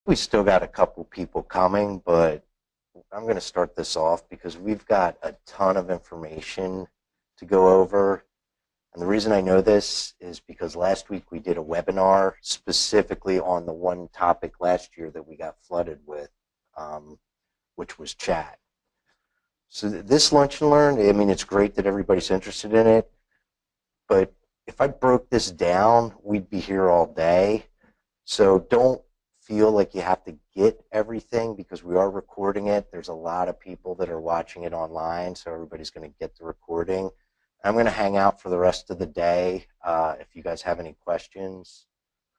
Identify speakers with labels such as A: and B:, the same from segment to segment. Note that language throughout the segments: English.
A: We still got a couple people coming, but I'm going to start this off because we've got a ton of information to go over. And the reason I know this is because last week we did a webinar specifically on the one topic last year that we got flooded with, which was chat. So this lunch and learn, I mean, it's great that everybody's interested in it, but if I broke this down, we'd be here all day. So don't feel like you have to get everything because we are recording it. There's a lot of people that are watching it online, so everybody's going to get the recording. I'm going to hang out for the rest of the day if you guys have any questions.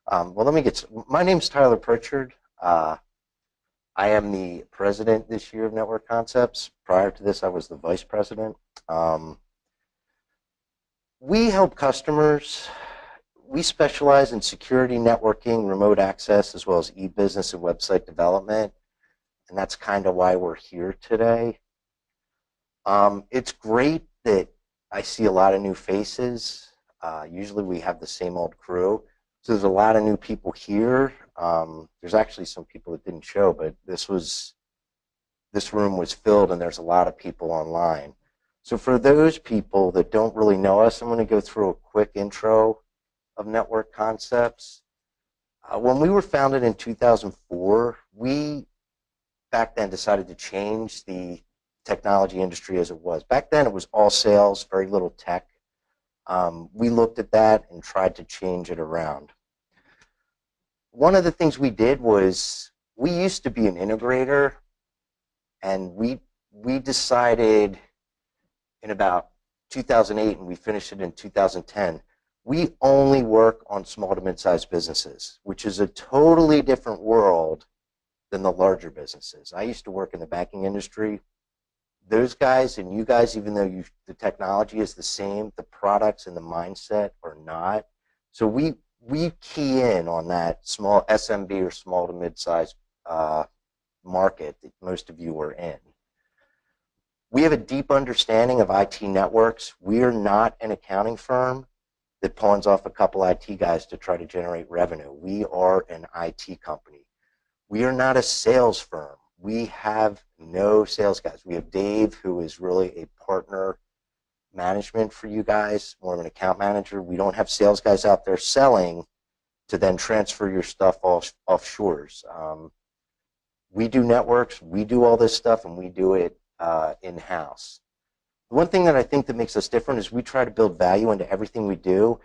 A: My name's Tyler Pritchard. I am the president this year of Network Concepts. Prior to this, I was the vice president. We help customers. We specialize in security, networking, remote access, as well as e-business and website development, and that's kind of why we're here today. It's great that I see a lot of new faces. Usually we have the same old crew, so there's a lot of new people here. There's actually some people that didn't show, but this room was filled, and there's a lot of people online. So for those people that don't really know us, I'm going to go through a quick intro of Network Concepts. When we were founded in 2004, we back then decided to change the technology industry as it was. Back then it was all sales, very little tech. We looked at that and tried to change it around. One of the things we did was we used to be an integrator, and we decided in about 2008, and we finished it in 2010, we only work on small to mid-sized businesses, which is a totally different world than the larger businesses. I used to work in the banking industry. Those guys and you guys, even though the technology is the same, the products and the mindset are not. So we key in on that small SMB or small to mid-sized market that most of you are in. We have a deep understanding of IT networks. We are not an accounting firm that pawns off a couple IT guys to try to generate revenue. We are an IT company. We are not a sales firm. We have no sales guys. We have Dave, who is really a partner management for you guys, more of an account manager. We don't have sales guys out there selling to then transfer your stuff offshores. We do networks, we do all this stuff, and we do it in-house. One thing that I think that makes us different is we try to build value into everything we do.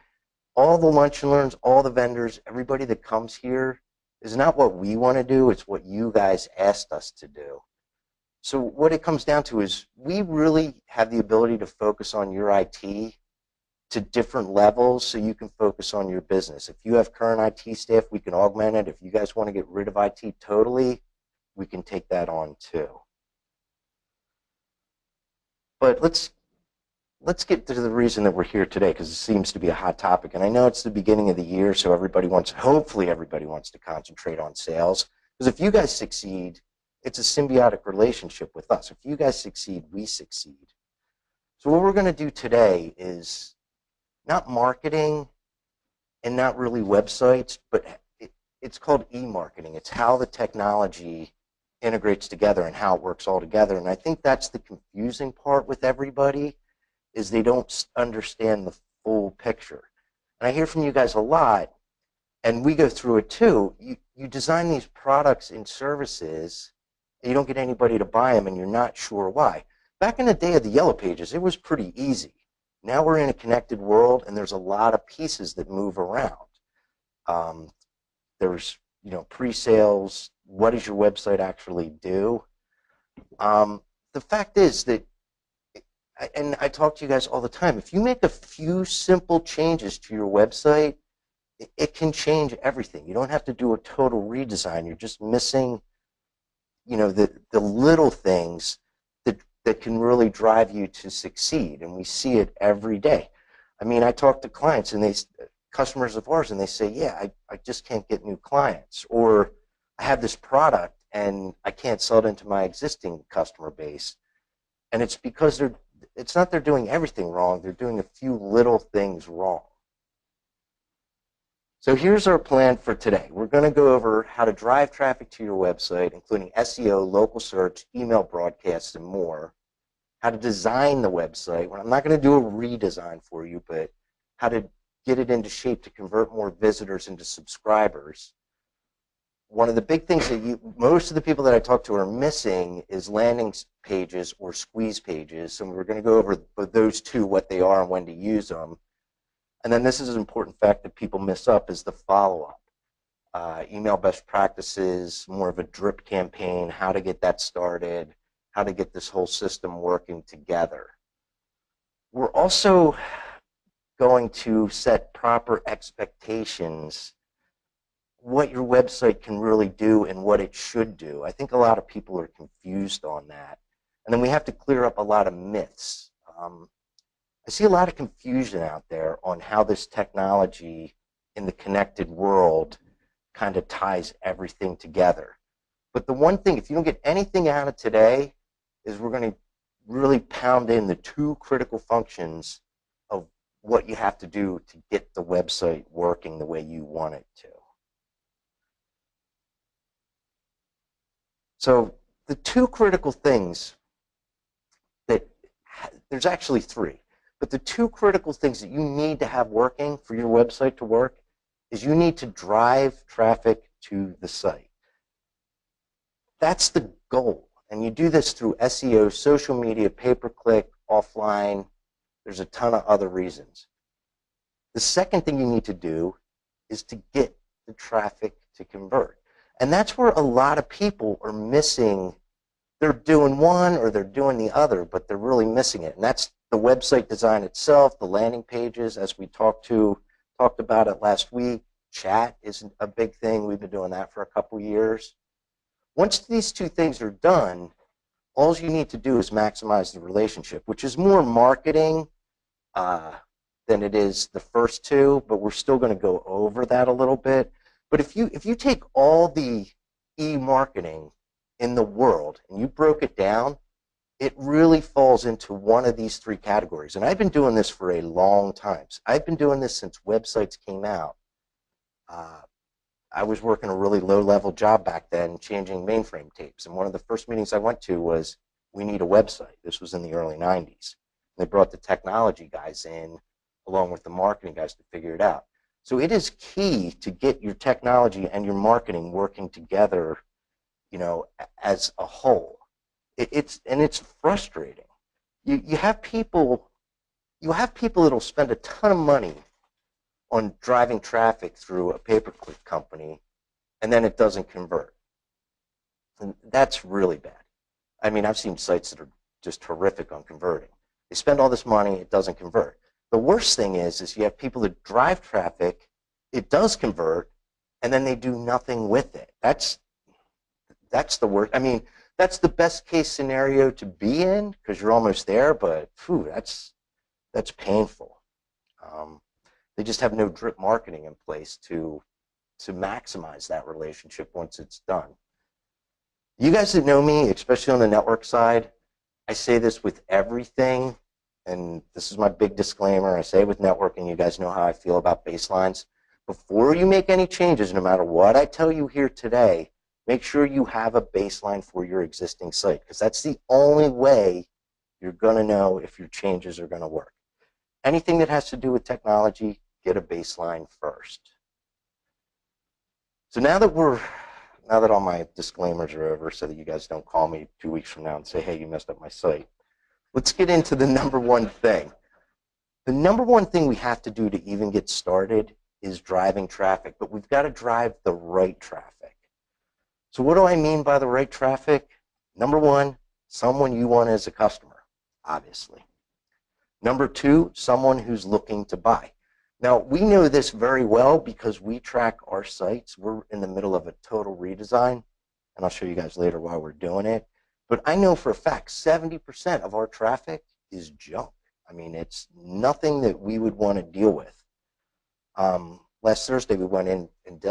A: All the lunch and learns, all the vendors, everybody that comes here is not what we want to do, it's what you guys asked us to do. So what it comes down to is we really have the ability to focus on your IT to different levels so you can focus on your business. If you have current IT staff, we can augment it. If you guys want to get rid of IT totally, we can take that on too. But let's get to the reason that we're here today, because it seems to be a hot topic. And I know it's the beginning of the year, so hopefully everybody wants to concentrate on sales. Because if you guys succeed, it's a symbiotic relationship with us. If you guys succeed, we succeed. So what we're going to do today is not marketing and not really websites, but it's called e-marketing. It's how the technology integrates together and how it works all together. And I think that's the confusing part with everybody, is they don't understand the full picture. And I hear from you guys a lot, and we go through it too. You design these products and services, and you don't get anybody to buy them, and you're not sure why. Back in the day of the Yellow Pages, it was pretty easy. Now we're in a connected world, and there's a lot of pieces that move around. There's pre-sales. What does your website actually do? The fact is that, and I talk to you guys all the time, if you make a few simple changes to your website, it can change everything. You don't have to do a total redesign. You're just missing, the little things that can really drive you to succeed, and we see it every day. I mean, I talk to clients and customers of ours, and they say, yeah, I just can't get new clients, or I have this product and I can't sell it into my existing customer base. And it's because it's not they're doing everything wrong, they're doing a few little things wrong. So here's our plan for today. We're going to go over how to drive traffic to your website, including SEO, local search, email broadcasts, and more. How to design the website. Well, I'm not going to do a redesign for you, but how to get it into shape to convert more visitors into subscribers. One of the big things that most of the people that I talk to are missing is landing pages or squeeze pages. So we're going to go over those two, what they are and when to use them. And then this is an important fact that people miss up is the follow-up. Email best practices, more of a drip campaign, how to get that started, how to get this whole system working together. We're also going to set proper expectations, what your website can really do and what it should do. I think a lot of people are confused on that. And then we have to clear up a lot of myths. I see a lot of confusion out there on how this technology in the connected world kind of ties everything together. But the one thing, if you don't get anything out of today, is we're going to really pound in the two critical functions of what you have to do to get the website working the way you want it to. So the two critical things that, there's actually three, but the two critical things that you need to have working for your website to work is you need to drive traffic to the site. That's the goal. And you do this through SEO, social media, pay-per-click, offline. There's a ton of other reasons. The second thing you need to do is to get the traffic to convert. And that's where a lot of people are missing. They're doing one or they're doing the other, but they're really missing it. And that's the website design itself, the landing pages, as we talked about it last week. Chat is a big thing. We've been doing that for a couple years. Once these two things are done, all you need to do is maximize the relationship, which is more marketing than it is the first two, but we're still going to go over that a little bit. But if you take all the e-marketing in the world and you broke it down, it really falls into one of these three categories. And I've been doing this for a long time. I've been doing this since websites came out. I was working a really low-level job back then, changing mainframe tapes. And one of the first meetings I went to was, we need a website. This was in the early 90s. They brought the technology guys in, along with the marketing guys, to figure it out. So it is key to get your technology and your marketing working together, as a whole. It's frustrating. You have people that'll spend a ton of money on driving traffic through a pay-per-click company, and then it doesn't convert. And that's really bad. I mean, I've seen sites that are just horrific on converting. They spend all this money, it doesn't convert. The worst thing is you have people that drive traffic, it does convert, and then they do nothing with it. That's the worst. I mean, that's the best case scenario to be in because you're almost there, but that's painful. They just have no drip marketing in place to maximize that relationship once it's done. You guys that know me, especially on the network side, I say this with everything, and this is my big disclaimer. I say it with networking. You guys know how I feel about baselines. Before you make any changes, no matter what I tell you here today, make sure you have a baseline for your existing site, because that's the only way you're going to know if your changes are going to work. Anything that has to do with technology, get a baseline first. So now that all my disclaimers are over, so that you guys don't call me 2 weeks from now and say, hey, you messed up my site, let's get into the number one thing. The number one thing we have to do to even get started is driving traffic, but we've got to drive the right traffic. So what do I mean by the right traffic? Number one, someone you want as a customer, obviously. Number two, someone who's looking to buy. Now, we know this very well because we track our sites. We're in the middle of a total redesign, and I'll show you guys later why we're doing it. But I know for a fact 70% of our traffic is junk. I mean, it's nothing that we would want to deal with. Last Thursday, we went in and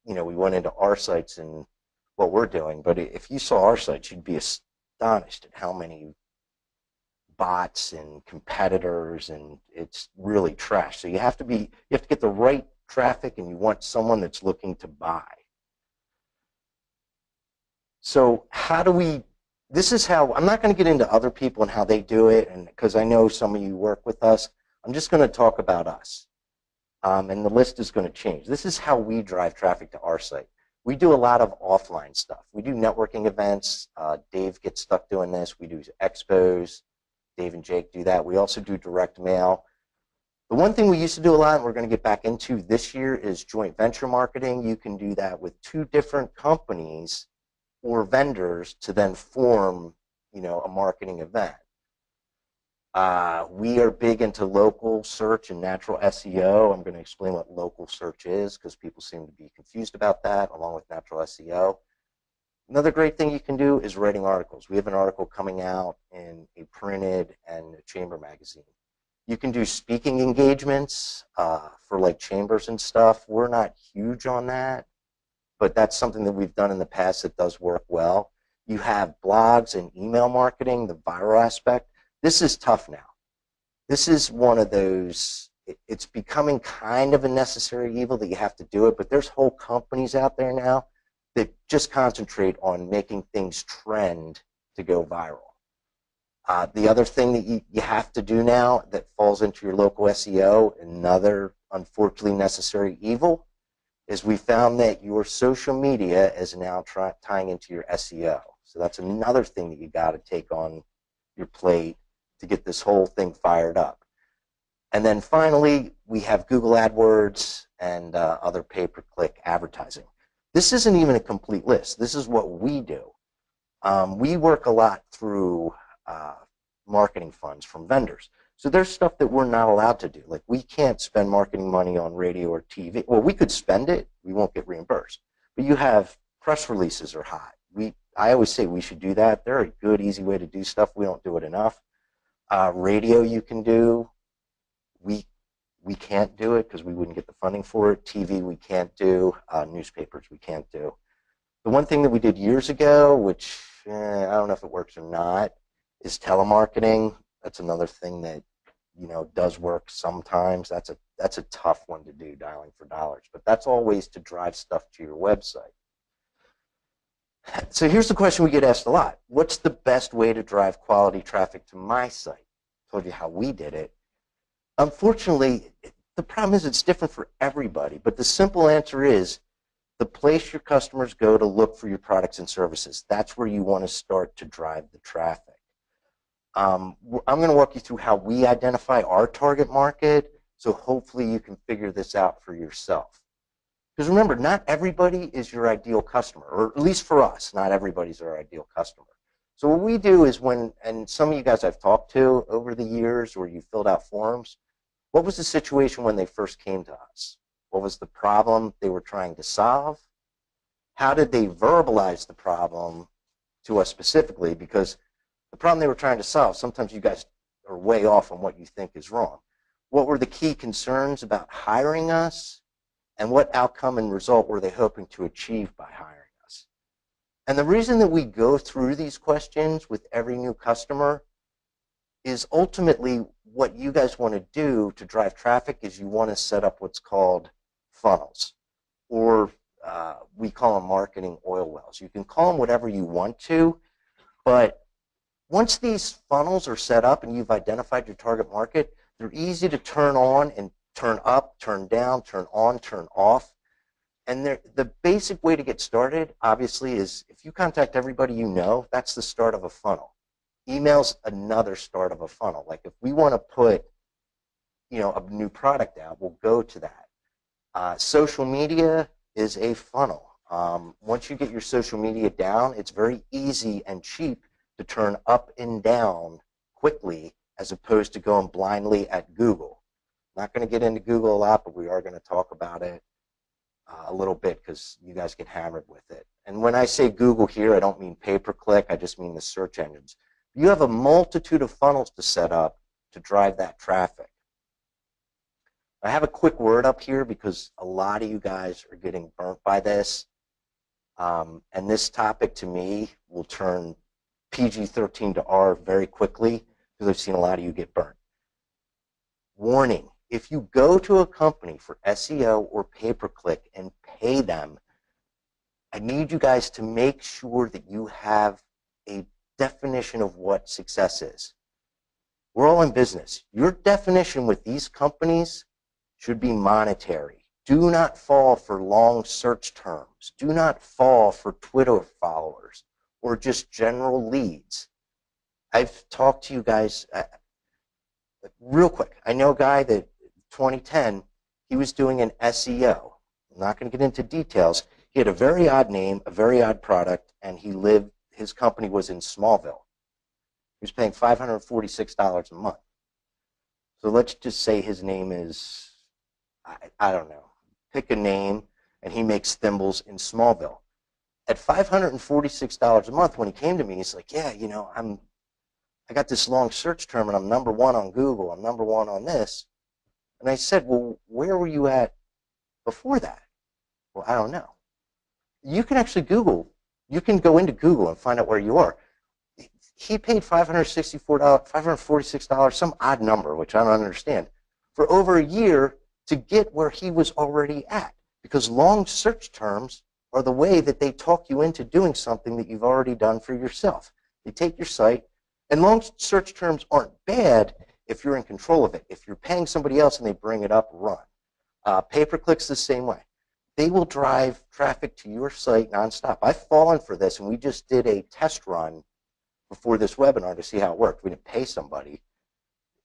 A: we went into our sites and what we're doing. But if you saw our sites, you'd be astonished at how many bots and competitors, and it's really trash. So you have to get the right traffic and you want someone that's looking to buy. So how do we, this is how, I'm not going to get into other people and how they do it, and because I know some of you work with us, I'm just going to talk about us. And the list is going to change. This is how we drive traffic to our site. We do a lot of offline stuff. We do networking events. Dave gets stuck doing this. We do expos. Dave and Jake do that. We also do direct mail. The one thing we used to do a lot, and we're going to get back into this year, is joint venture marketing. You can do that with 2 different companies or vendors to then form, a marketing event. We are big into local search and natural SEO. I'm going to explain what local search is because people seem to be confused about that, along with natural SEO. Another great thing you can do is writing articles. We have an article coming out in a printed and a chamber magazine. You can do speaking engagements for like chambers and stuff. We're not huge on that, but that's something that we've done in the past that does work well. You have blogs and email marketing, the viral aspect. This is tough now. This is one of those, it's becoming kind of a necessary evil that you have to do it, but there's whole companies out there now that just concentrate on making things trend to go viral. The other thing that you have to do now that falls into your local SEO, another unfortunately necessary evil, is we found that your social media is now tying into your SEO. So that's another thing that you got to take on your plate to get this whole thing fired up. And then finally, we have Google AdWords and other pay-per-click advertising. This isn't even a complete list. This is what we do. We work a lot through marketing funds from vendors. So there's stuff that we're not allowed to do. Like we can't spend marketing money on radio or TV. Well, we could spend it. We won't get reimbursed. But you have press releases are hot. I always say we should do that. They're a good, easy way to do stuff. We don't do it enough. Radio you can do. We can't do it because we wouldn't get the funding for it. TV we can't do. Newspapers we can't do. The one thing that we did years ago, which I don't know if it works or not, is telemarketing. That's another thing that does work sometimes. That's a tough one to do, dialing for dollars. But that's all ways to drive stuff to your website. So here's the question we get asked a lot. What's the best way to drive quality traffic to my site? I told you how we did it. Unfortunately, the problem is it's different for everybody. But the simple answer is the place your customers go to look for your products and services. That's where you want to start to drive the traffic. I'm going to walk you through how we identify our target market, so hopefully you can figure this out for yourself. Because remember, not everybody is your ideal customer, or at least for us, not everybody's our ideal customer. So what we do is and some of you guys I've talked to over the years where you filled out forms, what was the situation when they first came to us? What was the problem they were trying to solve? How did they verbalize the problem to us specifically? Because the problem they were trying to solve, sometimes you guys are way off on what you think is wrong. What were the key concerns about hiring us? And what outcome and result were they hoping to achieve by hiring us? And the reason that we go through these questions with every new customer is ultimately what you guys want to do to drive traffic is you want to set up what's called funnels, or we call them marketing oil wells. You can call them whatever you want to, but once these funnels are set up and you've identified your target market, they're easy to turn on and turn up, turn down, turn on, turn off. And the basic way to get started, obviously, is if you contact everybody you know, that's the start of a funnel. Email's another start of a funnel. Like if we want to put, a new product out, we'll go to that. Social media is a funnel. Once you get your social media down, it's very easy and cheap to turn up and down quickly as opposed to going blindly at Google. Not going to get into Google a lot, but we are going to talk about it a little bit because you guys get hammered with it. And when I say Google here, I don't mean pay-per-click. I just mean the search engines. You have a multitude of funnels to set up to drive that traffic. I have a quick word up here because a lot of you guys are getting burnt by this. And this topic to me will turn PG-13 to R very quickly because I've seen a lot of you get burnt. Warning, if you go to a company for SEO or pay-per-click and pay them, I need you guys to make sure that you have a definition of what success is. We're all in business. Your definition with these companies should be monetary. Do not fall for long search terms. Do not fall for Twitter followers or just general leads. I've talked to you guys real quick. I know a guy that 2010, he was doing an SEO. I'm not going to get into details. He had a very odd name, a very odd product, and his company was in Smallville. He was paying $546 a month. So let's just say his name is, I don't know, pick a name, and he makes thimbles in Smallville. At $546 a month, when he came to me, he's like, yeah, I got this long search term, and I'm number one on Google. I'm number one on this. And I said, well, where were you at before that? Well, I don't know. You can actually Google. You can go into Google and find out where you are. He paid $546, some odd number, which I don't understand, for over a year to get where he was already at. Because long search terms are the way that they talk you into doing something that you've already done for yourself. They take your site, and long search terms aren't bad if you're in control of it. If you're paying somebody else and they bring it up, run. Pay-per-click's the same way. They will drive traffic to your site nonstop. I've fallen for this, and we just did a test run before this webinar to see how it worked. We didn't pay somebody.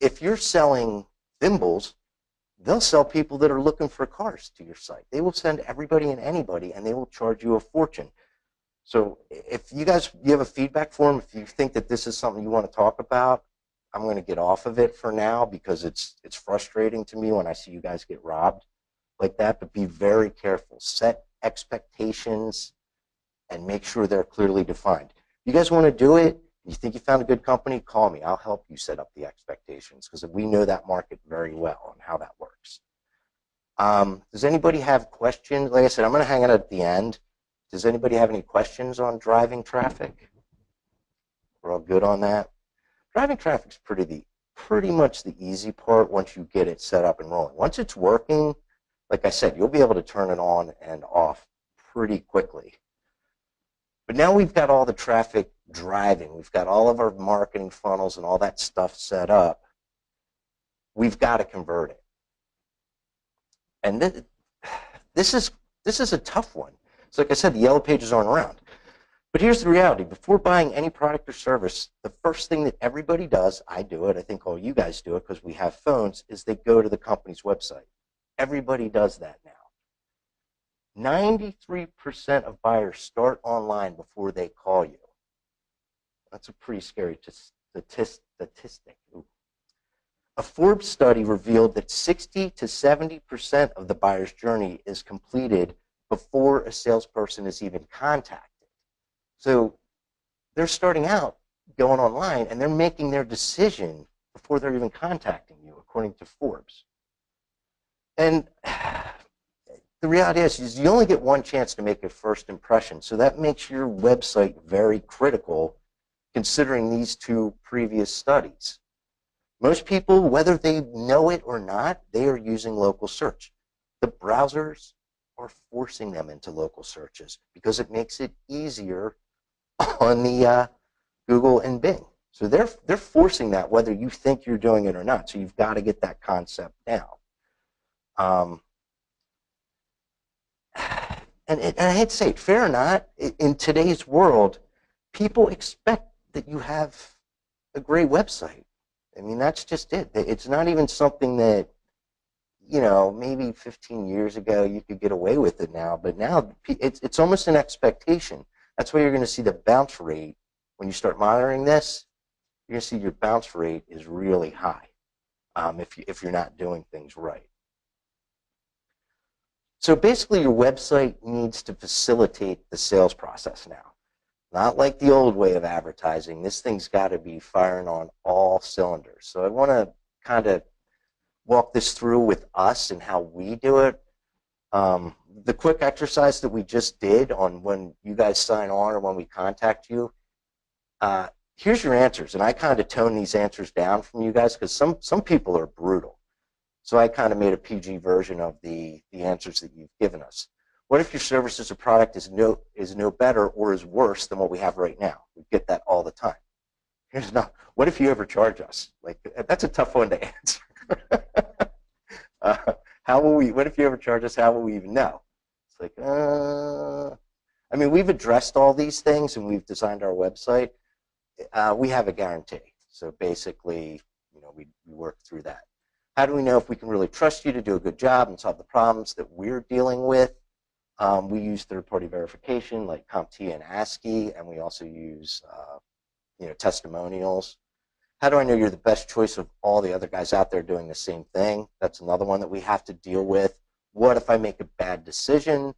A: If you're selling thimbles, they'll sell people that are looking for cars to your site. They will send everybody and anybody, and they will charge you a fortune. So if you have a feedback form, if you think that this is something you want to talk about, I'm going to get off of it for now because it's frustrating to me when I see you guys get robbed like that. But be very careful. Set expectations and make sure they're clearly defined. If you guys want to do it, you think you found a good company, call me. I'll help you set up the expectations because we know that market very well and how that works. Does anybody have questions? Like I said, I'm going to hang it at the end. Does anybody have any questions on driving traffic? We're all good on that. Driving traffic is pretty much the easy part once you get it set up and rolling. Once it's working, like I said, you'll be able to turn it on and off pretty quickly. But now we've got all the traffic driving. We've got all of our marketing funnels and all that stuff set up. We've got to convert it. And this is a tough one. So like I said, the yellow pages aren't around. But here's the reality. Before buying any product or service, the first thing that everybody does, I do it, I think all you guys do it because we have phones, is they go to the company's website. Everybody does that now. 93% of buyers start online before they call you. That's a pretty scary statistic. Ooh. A Forbes study revealed that 60 to 70% of the buyer's journey is completed before a salesperson is even contacted. So they're starting out going online, and they're making their decision before they're even contacting you, according to Forbes. And the reality is you only get one chance to make a first impression, so that makes your website very critical considering these two previous studies. Most people, whether they know it or not, they are using local search. The browsers are forcing them into local searches because it makes it easier on the Google and Bing. So they're forcing that whether you think you're doing it or not. So you've got to get that concept down. And I hate to say it, fair or not, in today's world, people expect that you have a great website. I mean, that's just it. It's not even something that, maybe 15 years ago you could get away with it now, but now it's almost an expectation. That's why you're going to see the bounce rate. When you start monitoring this, you're going to see your bounce rate is really high if you're not doing things right. So basically, your website needs to facilitate the sales process now. Not like the old way of advertising. This thing's got to be firing on all cylinders. So I want to kind of walk this through with us and how we do it. The quick exercise that we just did on when you guys sign on or when we contact you, here's your answers. And I kind of tone these answers down from you guys because some people are brutal. So I kind of made a PG version of the answers that you've given us. What if your services or product is no better or is worse than what we have right now? We get that all the time. Here's not. What if you ever charge us? Like, that's a tough one to answer. How will we? What if you ever charge us? How will we even know? It's like, I mean, we've addressed all these things and we've designed our website. We have a guarantee. So basically, we work through that. How do we know if we can really trust you to do a good job and solve the problems that we're dealing with? We use third-party verification like CompTIA and ASCII, and we also use testimonials. How do I know you're the best choice of all the other guys out there doing the same thing? That's another one that we have to deal with. What if I make a bad decision?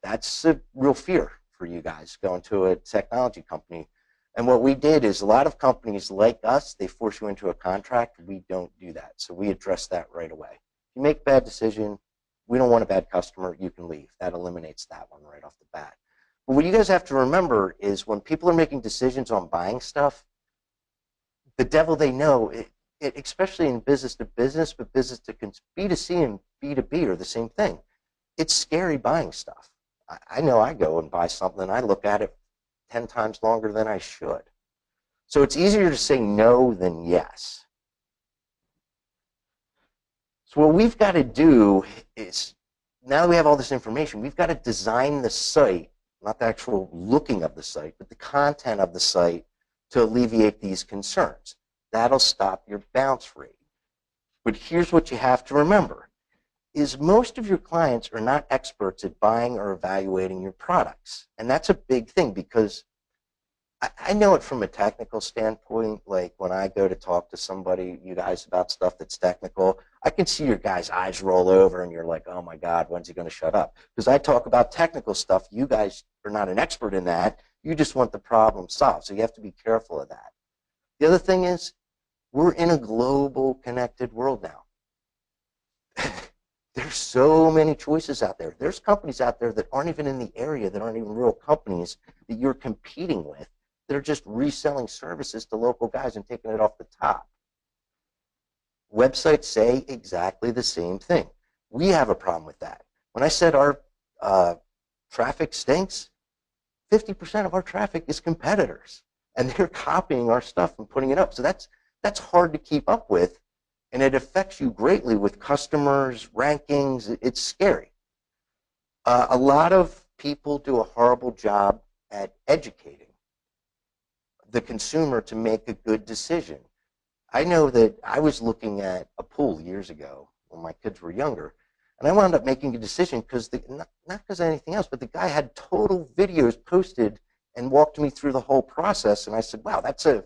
A: That's a real fear for you guys going to a technology company. And what we did is a lot of companies like us, they force you into a contract. We don't do that. So we address that right away. If you make a bad decision, we don't want a bad customer, you can leave. That eliminates that one right off the bat. But what you guys have to remember is when people are making decisions on buying stuff, the devil they know, especially in business to business, but business to B2C and B2B are the same thing. It's scary buying stuff. I know I go and buy something and I look at it 10 times longer than I should. So it's easier to say no than yes. So what we've got to do is, now that we have all this information, we've got to design the site, not the actual looking of the site, but the content of the site to alleviate these concerns. That'll stop your bounce rate. But here's what you have to remember, is most of your clients are not experts at buying or evaluating your products. And that's a big thing because I know it from a technical standpoint. Like when I go to talk to somebody, you guys, about stuff that's technical, I can see your guys' eyes roll over and you're like, oh my God, when's he going to shut up? Because I talk about technical stuff. You guys are not an expert in that. You just want the problem solved. So you have to be careful of that. The other thing is, we're in a global connected world now. There's so many choices out there. There's companies out there that aren't even in the area, that aren't even real companies that you're competing with. They're just reselling services to local guys and taking it off the top. Websites say exactly the same thing. We have a problem with that. When I said our traffic stinks, 50% of our traffic is competitors, and they're copying our stuff and putting it up. So that's hard to keep up with, and it affects you greatly with customers, rankings. It's scary. A lot of people do a horrible job at educating the consumer to make a good decision. I know that I was looking at a pool years ago when my kids were younger, and I wound up making a decision because not because of anything else, but the guy had total videos posted and walked me through the whole process, and I said, wow, that's a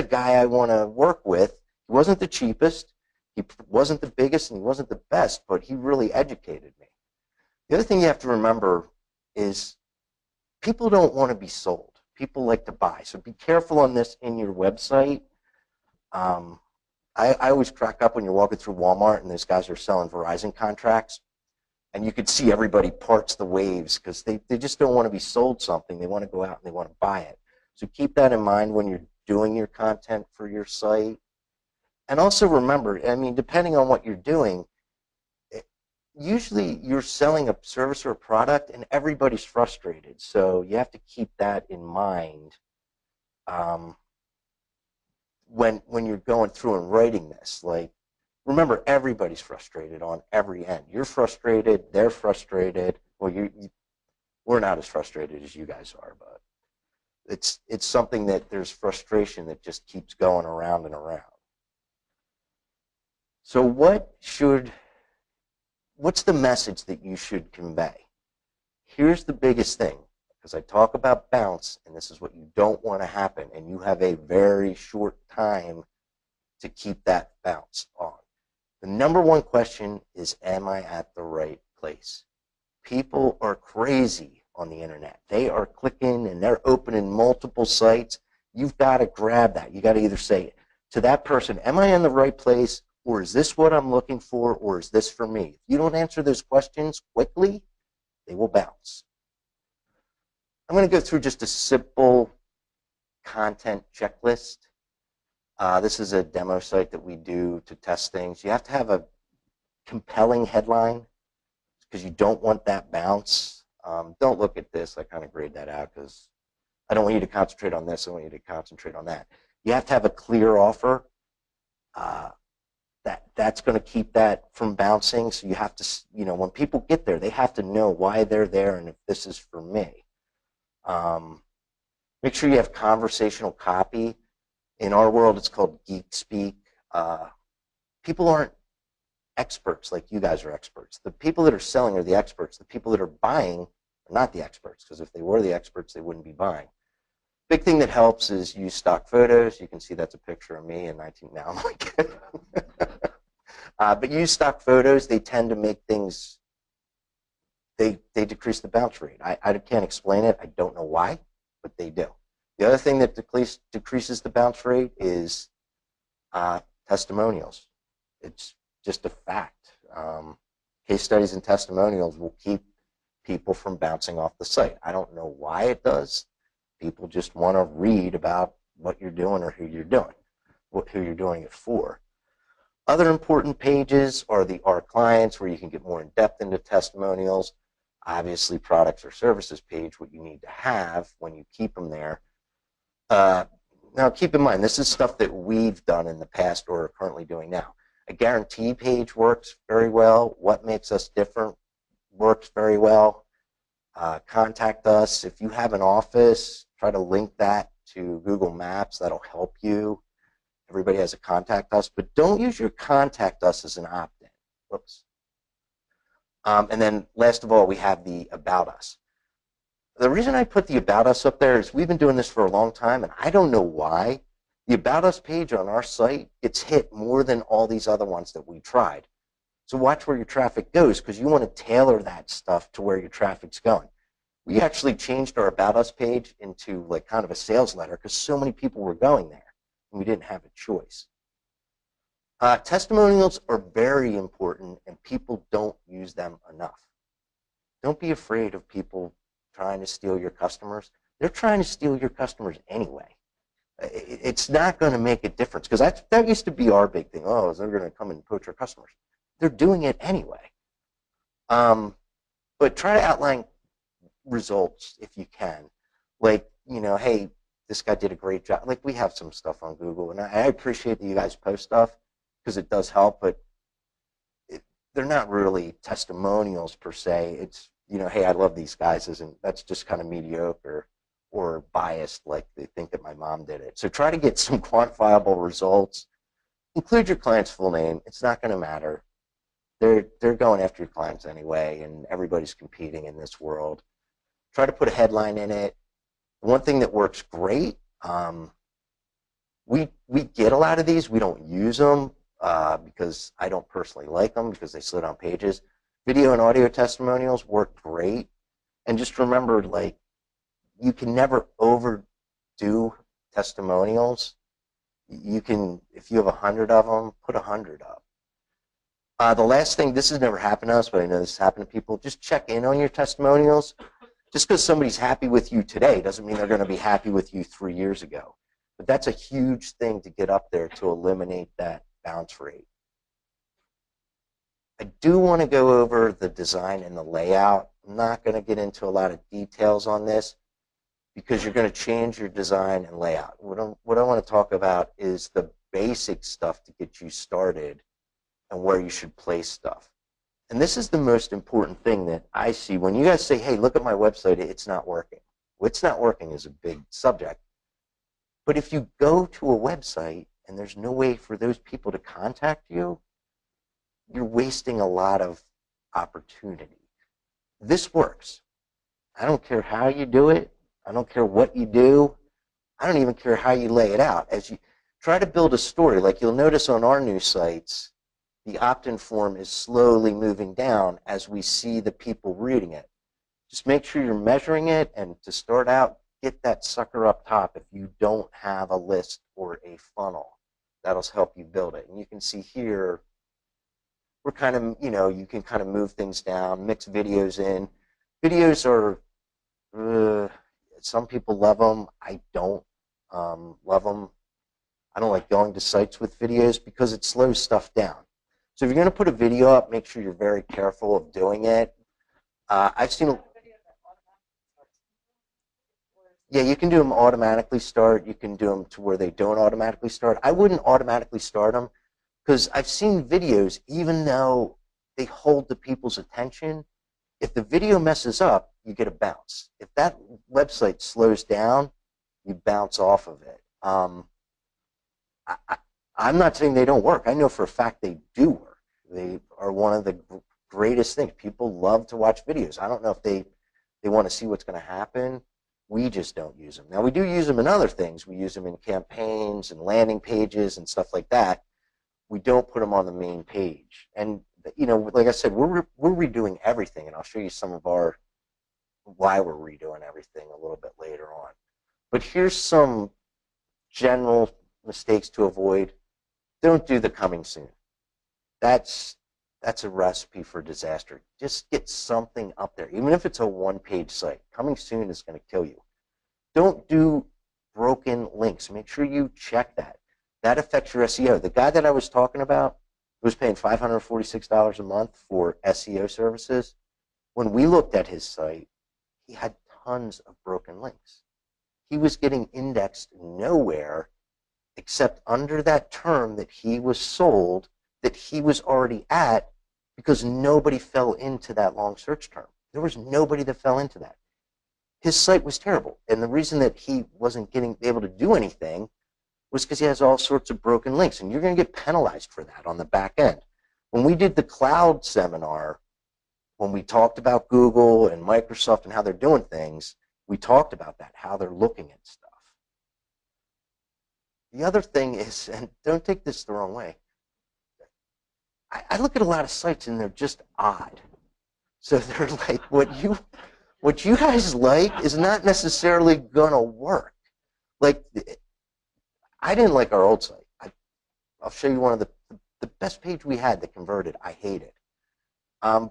A: guy I want to work with. He wasn't the cheapest, he wasn't the biggest, and he wasn't the best, but he really educated me. The other thing you have to remember is people don't want to be sold. People like to buy. So be careful on this in your website. I always crack up when you're walking through Walmart and those guys are selling Verizon contracts, and you could see everybody parts the waves because they just don't want to be sold something. They want to go out and they want to buy it. So keep that in mind when you're doing your content for your site. And also remember, I mean, depending on what you're doing, usually you're selling a service or a product and everybody's frustrated. So you have to keep that in mind when you're going through and writing this. Like, remember, everybody's frustrated on every end. You're frustrated, they're frustrated. Well, we're not as frustrated as you guys are, but it's something that there's frustration that just keeps going around and around. So what's the message that you should convey? Here's the biggest thing, because I talk about bounce, and this is what you don't want to happen, and you have a very short time to keep that bounce on. The number one question is, am I at the right place? People are crazy on the internet. They are clicking and they're opening multiple sites. You've got to grab that. You got to either say to that person, am I in the right place, or is this what I'm looking for, or is this for me? If you don't answer those questions quickly, they will bounce. I'm going to go through just a simple content checklist. This is a demo site that we do to test things. You have to have a compelling headline, because you don't want that bounce. Don't look at this. I kind of grayed that out because I don't want you to concentrate on this. I want you to concentrate on that. You have to have a clear offer. That's going to keep that from bouncing. So you have to, when people get there, they have to know why they're there and if this is for me. Make sure you have conversational copy. In our world, it's called geek speak. People aren't experts like you guys are experts. The people that are selling are the experts. The people that are buying are not the experts, because if they were the experts, they wouldn't be buying. Big thing that helps is use stock photos. You can see that's a picture of me in 19. Now I'm like, but use stock photos. They tend to make things. They decrease the bounce rate. I can't explain it. I don't know why, but they do. The other thing that decreases the bounce rate is testimonials. It's just a fact. Case studies and testimonials will keep people from bouncing off the site. I don't know why it does. People just want to read about what you're doing or who you're doing it for. Other important pages are the Our Clients, where you can get more in depth into testimonials. Obviously, products or services page, what you need to have when you keep them there. Now, keep in mind, this is stuff that we've done in the past or are currently doing now. A guarantee page works very well. What makes us different works very well. Contact us. If you have an office, try to link that to Google Maps. That'll help you. Everybody has a contact us, but don't use your contact us as an opt-in. Whoops. And then last of all, we have the About Us. The reason I put the About Us up there is we've been doing this for a long time, and I don't know why. The About Us page on our site gets hit more than all these other ones that we tried. So watch where your traffic goes, because you want to tailor that stuff to where your traffic's going. We actually changed our About Us page into like kind of a sales letter because so many people were going there, and we didn't have a choice. Testimonials are very important, and people don't use them enough. Don't be afraid of people trying to steal your customers. They're trying to steal your customers anyway. It's not going to make a difference, because that used to be our big thing. Oh, they're going to come and poach our customers. They're doing it anyway. But try to outline results if you can. Like, hey, this guy did a great job. Like, we have some stuff on Google, and I appreciate that you guys post stuff because it does help, but they're not really testimonials per se. It's, hey, I love these guys. That's just kind of mediocre or biased, like they think that my mom did it. So try to get some quantifiable results. Include your client's full name. It's not going to matter. They're going after your clients anyway, and everybody's competing in this world. Try to put a headline in it. One thing that works great, we get a lot of these. We don't use them because I don't personally like them because they slow down pages. Video and audio testimonials work great. And just remember, like, you can never overdo testimonials. You can, if you have 100 of them, put 100 up. The last thing, this has never happened to us, but I know this has happened to people, just check in on your testimonials. Just because somebody's happy with you today doesn't mean they're going to be happy with you 3 years ago. But that's a huge thing to get up there to eliminate that bounce rate. I do want to go over the design and the layout. I'm not going to get into a lot of details on this because you're going to change your design and layout. What I want to talk about is the basic stuff to get you started and where you should place stuff. And this is the most important thing that I see. When you guys say, hey, look at my website, it's not working. What's not working is a big subject. But if you go to a website and there's no way for those people to contact you, you're wasting a lot of opportunity. This works. I don't care how you do it. I don't care what you do. I don't even care how you lay it out. As you try to build a story, like you'll notice on our new sites, the opt-in form is slowly moving down as we see the people reading it. Just make sure you're measuring it, and to start out, get that sucker up top if you don't have a list or a funnel. That'll help you build it. And you can see here, we're kind of, you can kind of move things down, mix videos in. Videos are, some people love them. I don't love them. I don't like going to sites with videos because it slows stuff down. So if you're going to put a video up, make sure you're very careful of doing it. I've seen, yeah, you can do them automatically start. You can do them to where they don't automatically start. I wouldn't automatically start them because I've seen videos, even though they hold the people's attention, if the video messes up, you get a bounce. If that website slows down, you bounce off of it. I, I'm not saying they don't work. I know for a fact they do work. They are one of the greatest things. People love to watch videos. I don't know if they want to see what's going to happen. We just don't use them. Now, we do use them in other things. We use them in campaigns and landing pages and stuff like that. We don't put them on the main page. And, you know, like I said, we're redoing everything, and I'll show you some of our why we're redoing everything a little bit later on. But here's some general mistakes to avoid. Don't do the coming soon. That's a recipe for disaster. Just get something up there, even if it's a one-page site. Coming soon is going to kill you. Don't do broken links. Make sure you check that. That affects your SEO. The guy that I was talking about was paying $546 a month for SEO services. When we looked at his site, he had tons of broken links. He was getting indexed nowhere except under that term that he was sold, that he was already at, because nobody fell into that long search term. There was nobody that fell into that. His site was terrible. And the reason that he wasn't able to do anything was because he has all sorts of broken links. And you're going to get penalized for that on the back end. When we did the cloud seminar, when we talked about Google and Microsoft and how they're doing things, we talked about that, how they're looking at stuff. The other thing is, and don't take this the wrong way, I look at a lot of sites and they're just odd. So they're like, what you guys like is not necessarily gonna work. Like, I didn't like our old site. I'll show you one of the best page we had that converted. I hate it,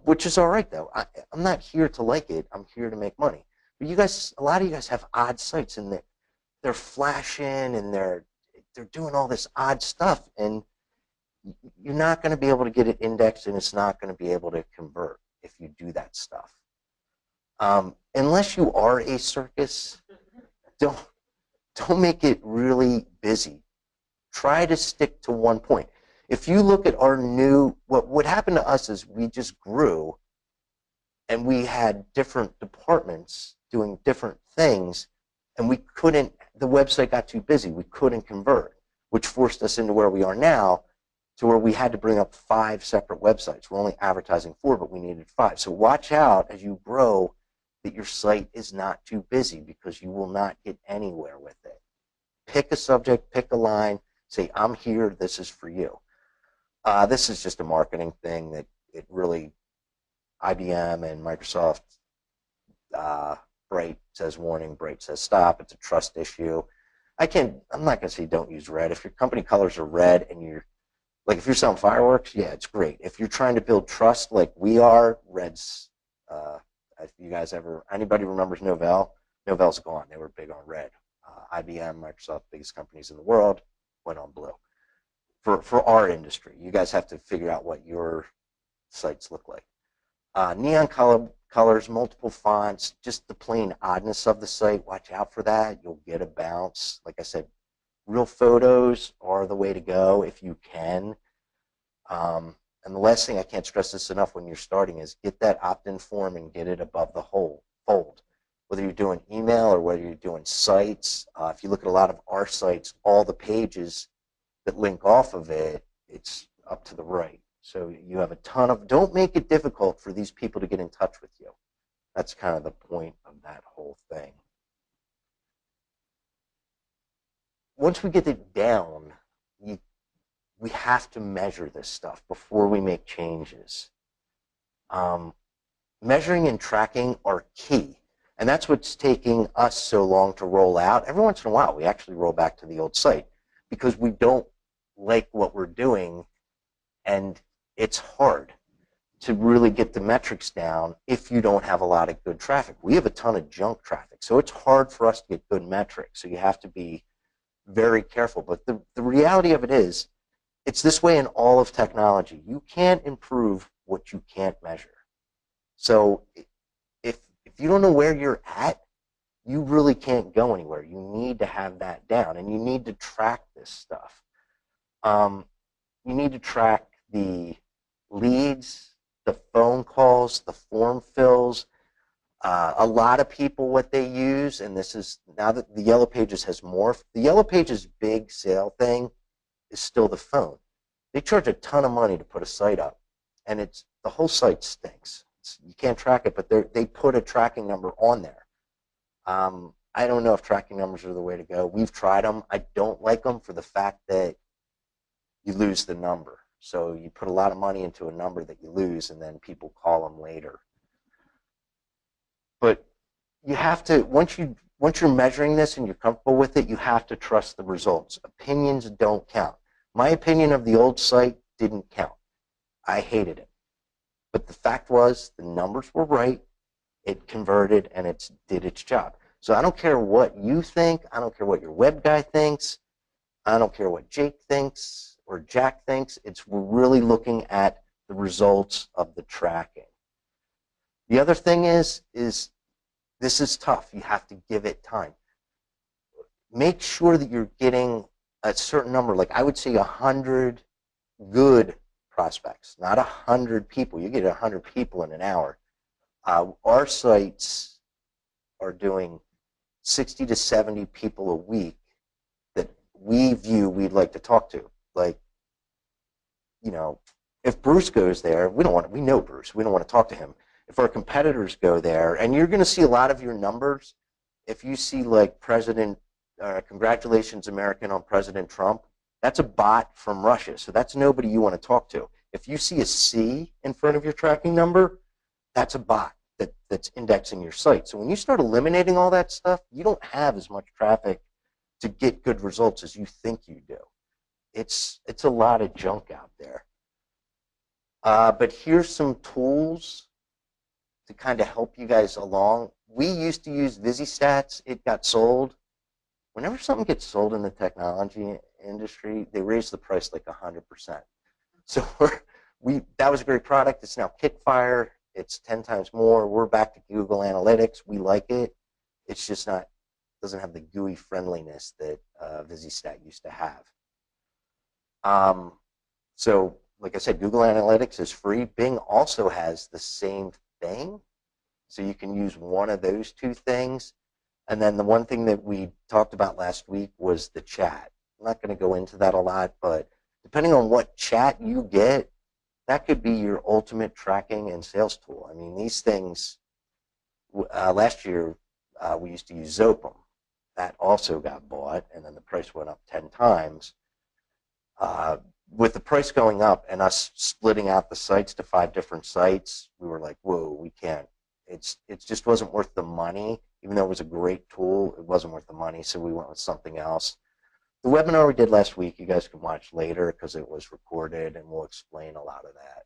A: which is all right though. I'm not here to like it. I'm here to make money. But you guys, a lot of you guys have odd sites, and they're flashing and they're doing all this odd stuff, and you're not going to be able to get it indexed, and it's not going to be able to convert if you do that stuff. Unless you are a circus, don't make it really busy. Try to stick to one point. If you look at our new, what happened to us is we just grew, and we had different departments doing different things, and the website got too busy. We couldn't convert, which forced us into where we are now, to where we had to bring up 5 separate websites. We're only advertising 4, but we needed 5. So watch out as you grow that your site is not too busy, because you will not get anywhere with it. Pick a subject, pick a line, say, I'm here, this is for you. This is just a marketing thing that it really, IBM and Microsoft, Bright says warning, Bright says stop. It's a trust issue. I'm not going to say don't use red. If your company colors are red and if you're selling fireworks, yeah, it's great. If you're trying to build trust like we are, red's, if you guys anybody remembers Novell? Novell's gone. They were big on red. IBM, Microsoft, biggest companies in the world, went on blue. For our industry, you guys have to figure out what your sites look like. Neon colors, multiple fonts, just the plain oddness of the site. Watch out for that. You'll get a bounce. Like I said, real photos are the way to go if you can. And the last thing, I can't stress this enough when you're starting, is get that opt-in form and get it above the fold. Whether you're doing email or whether you're doing sites, if you look at a lot of our sites, all the pages that link off of it, it's up to the right. So you have a ton of, don't make it difficult for these people to get in touch with you. That's kind of the point of that whole thing. Once we get it down, we have to measure this stuff before we make changes. Measuring and tracking are key. And that's what's taking us so long to roll out. Every once in a while, we actually roll back to the old site because we don't like what we're doing, and it's hard to really get the metrics down if you don't have a lot of good traffic. We have a ton of junk traffic, so it's hard for us to get good metrics. So you have to be very careful. But the reality of it is, It's this way in all of technology. You can't improve what you can't measure. So if you don't know where you're at, you really can't go anywhere. You need to have that down, and you need to track this stuff. You need to track the leads, the phone calls, the form fills. A lot of people, what they use, and this is now that the Yellow Pages has morphed, the Yellow Pages big sale thing is still the phone. They charge a ton of money to put a site up, and it's the whole site stinks. You can't track it, but they put a tracking number on there. I don't know if tracking numbers are the way to go. We've tried them. I don't like them for the fact that you lose the number. So you put a lot of money into a number that you lose, and then people call them later. But you have to, once you're measuring this and you're comfortable with it, you have to trust the results. Opinions don't count. My opinion of the old site didn't count. I hated it. But the fact was, the numbers were right, it converted, and it did its job. So I don't care what you think. I don't care what your web guy thinks. I don't care what Jake thinks or Jack thinks. We're really looking at the results of the tracking. The other thing is this is tough. You have to give it time. Make sure that you're getting a certain number. Like I would say 100 good prospects, not 100 people. You get 100 people in an hour. Our sites are doing 60 to 70 people a week that we view we'd like to talk to. Like, you know, if Bruce goes there, we know Bruce. We don't want to talk to him. If our competitors go there, and you're going to see a lot of your numbers, if you see like congratulations American on President Trump, that's a bot from Russia. So that's nobody you want to talk to. If you see a C in front of your tracking number, that's a bot that's indexing your site. So when you start eliminating all that stuff, you don't have as much traffic to get good results as you think you do. It's a lot of junk out there. But here's some tools to kind of help you guys along. We used to use VisiStats. It got sold. Whenever something gets sold in the technology industry, they raise the price like 100%. So that was a great product. It's now Kickfire. It's 10 times more. We're back to Google Analytics. We like it. It's just doesn't have the GUI friendliness that VisiStat used to have. So like I said, Google Analytics is free. Bing also has the same thing. So you can use one of those two things. And then the one thing that we talked about last week was the chat. I'm not going to go into that a lot, but depending on what chat you get, that could be your ultimate tracking and sales tool. I mean, these things, last year we used to use Zopum. That also got bought, and then the price went up 10 times. With the price going up and us splitting out the sites to 5 different sites, we were like, whoa, we can't. It just wasn't worth the money. Even though it was a great tool, it wasn't worth the money, so we went with something else. The webinar we did last week, you guys can watch later because it was recorded, and we'll explain a lot of that.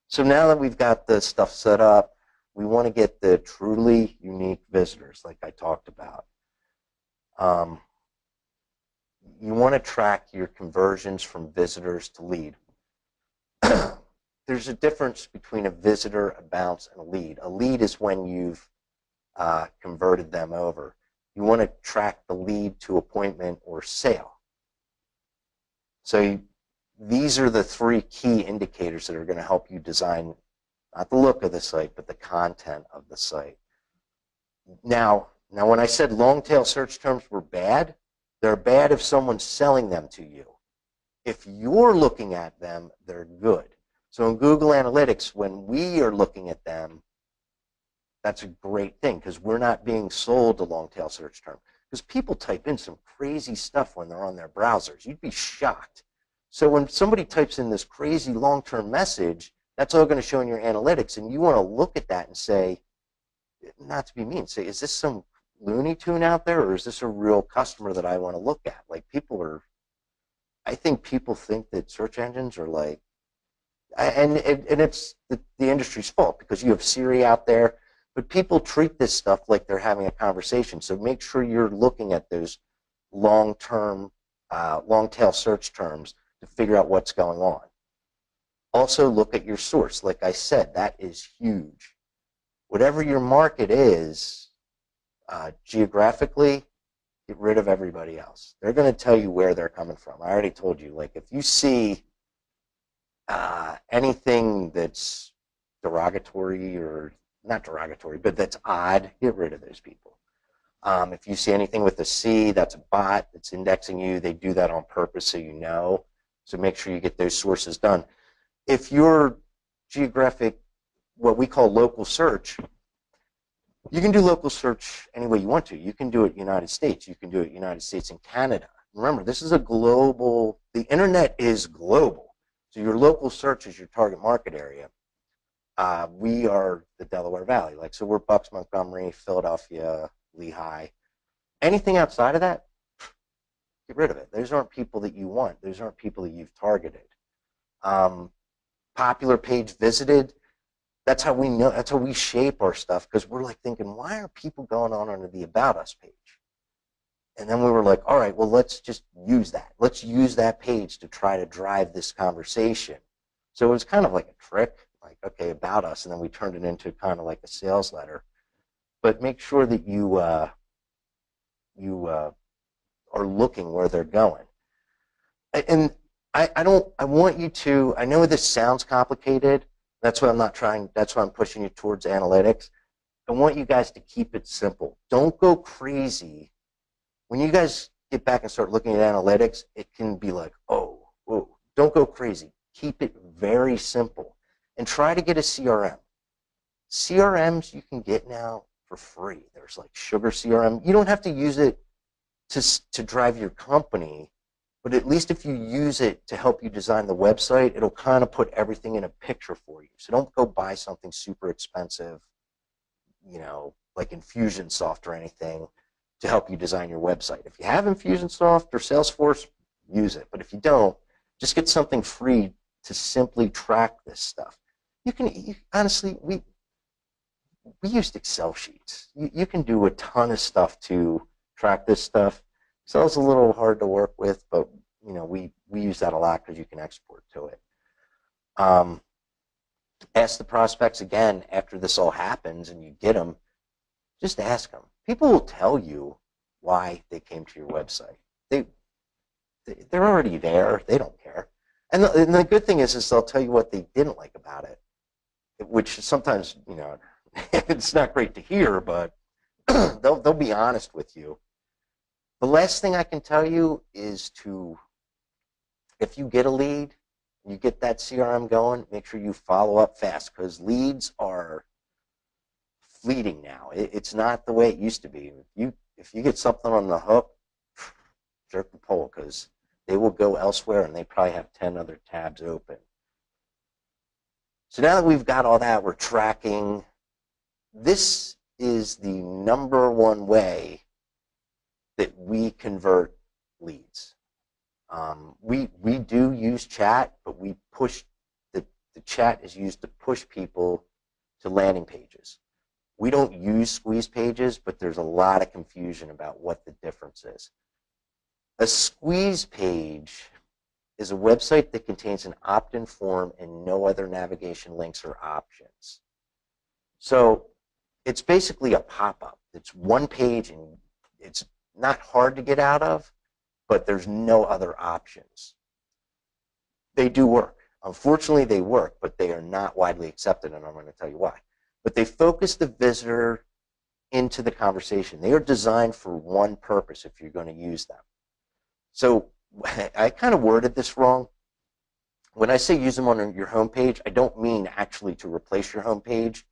A: So now that we've got the stuff set up, we want to get the truly unique visitors like I talked about. You want to track your conversions from visitors to lead. There's a difference between a visitor, a bounce, and a lead. A lead is when you've converted them over. You want to track the lead to appointment or sale. So these are the 3 key indicators that are going to help you design not the look of the site, but the content of the site. Now when I said long tail search terms were bad, they're bad if someone's selling them to you. If you're looking at them, they're good. So in Google Analytics, when we are looking at them, that's a great thing because we're not being sold a long tail search term. Because people type in some crazy stuff when they're on their browsers. You'd be shocked. So when somebody types in this crazy long-term message, that's all going to show in your analytics, and you want to look at that and say, not to be mean, say, is this some Looney Tune out there, or is this a real customer that I want to look at? Like I think people think that search engines are like, and it's the industry's fault because you have Siri out there, but people treat this stuff like they're having a conversation. So make sure you're looking at those long-term, long-tail search terms to figure out what's going on. Also, look at your source. Like I said, that is huge. Whatever your market is, geographically, get rid of everybody else. They're going to tell you where they're coming from. I already told you, like, if you see anything that's derogatory, or not derogatory, but that's odd, get rid of those people. If you see anything with a C, that's a bot that's indexing you. They do that on purpose, so you know. So make sure you get those sources done. If you're geographic, what we call local search, you can do local search any way you want to. You can do it United States. You can do it United States and Canada. Remember, this is a global, the internet is global. So your local search is your target market area. We are the Delaware Valley. Like, so we're Bucks, Montgomery, Philadelphia, Lehigh. Anything outside of that, get rid of it. Those aren't people that you want. Those aren't people that you've targeted. Popular page visited, that's how we know, that's how we shape our stuff, because we're like thinking, why are people going on under the About Us page? And then we were like, all right, well, let's just use that. Let's use that page to try to drive this conversation. So it was kind of like a trick, like, okay, About Us, and then we turned it into kind of like a sales letter. But make sure that you are looking where they're going. And I want you to, I know this sounds complicated. That's why I'm pushing you towards analytics. I want you guys to keep it simple. Don't go crazy. When you guys get back and start looking at analytics, it can be like, oh, don't go crazy. Keep it very simple. And try to get a CRM. CRMs you can get now for free. There's like Sugar CRM. You don't have to use it to drive your company. But at least if you use it to help you design the website, it'll kind of put everything in a picture for you. So don't go buy something super expensive, you know, like Infusionsoft or anything to help you design your website. If you have Infusionsoft or Salesforce, use it. But if you don't, just get something free to simply track this stuff. Honestly, we used Excel sheets. You can do a ton of stuff to track this stuff. Excel's a little hard to work with, but you know, we use that a lot because you can export to it. Ask the prospects again after this all happens and you get them. Just ask them. People will tell you why they came to your website. They're already there. They don't care. And the good thing is they'll tell you what they didn't like about it, which sometimes, you know, it's not great to hear, but they'll be honest with you. The last thing I can tell you is if you get a lead, you get that CRM going, make sure you follow up fast, because leads are fleeting now. It's not the way it used to be. If you get something on the hook, jerk the pole, because they will go elsewhere and they probably have 10 other tabs open. So now that we've got all that, we're tracking. This is the #1 way that we convert leads. We do use chat, but we push the chat is used to push people to landing pages. We don't use squeeze pages, but there's a lot of confusion about what the difference is. A squeeze page is a website that contains an opt-in form and no other navigation links or options. So it's basically a pop-up. It's one page and it's not hard to get out of, but there's no other options. They do work. Unfortunately, they work, but they are not widely accepted, and I'm going to tell you why. But they focus the visitor into the conversation. They are designed for one purpose if you're going to use them. So I kind of worded this wrong. When I say use them on your homepage, I don't mean actually to replace your homepage.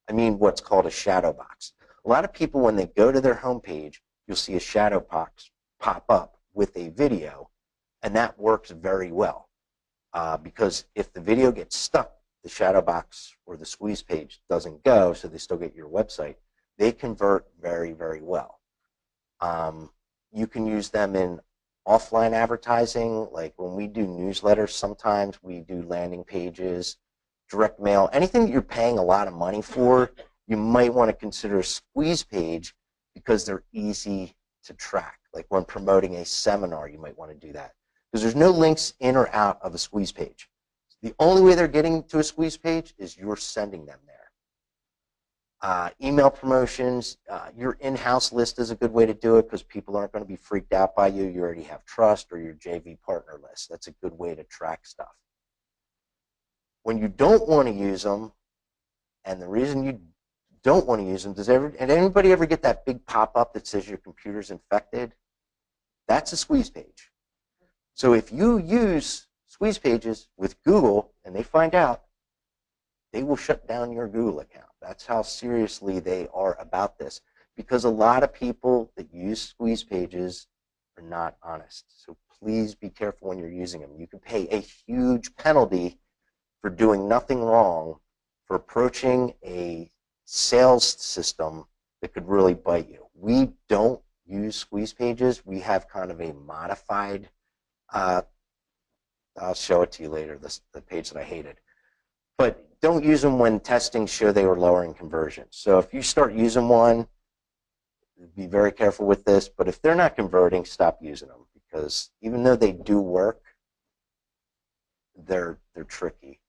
A: I mean what's called a shadow box. A lot of people, when they go to their homepage, you'll see a shadow box pop up with a video, and that works very well because if the video gets stuck, the shadow box or the squeeze page doesn't go, so they still get your website. They convert very, very well. You can use them in offline advertising, like when we do newsletters, sometimes we do landing pages, direct mail, anything that you're paying a lot of money for, you might want to consider a squeeze page because they're easy to track. Like when promoting a seminar, you might want to do that. because there's no links in or out of a squeeze page. The only way they're getting to a squeeze page is you're sending them there. Email promotions, your in-house list is a good way to do it because people aren't going to be freaked out by you. You already have trust, or your JV partner list. That's a good way to track stuff. When you don't want to use them, and the reason you don't want to use them, does anybody ever get that big pop-up that says your computer's infected? That's a squeeze page. So if you use squeeze pages with Google and they find out, they will shut down your Google account. That's how seriously they are about this, because a lot of people that use squeeze pages are not honest. So please be careful when you're using them. You can pay a huge penalty for doing nothing wrong, for approaching a sales system that could really bite you. We don't use squeeze pages. We have kind of a modified, I'll show it to you later, the page that I hated. But don't use them when testing show they were lowering conversion. So if you start using one, be very careful with this. But if they're not converting, stop using them, because even though they do work, they're tricky.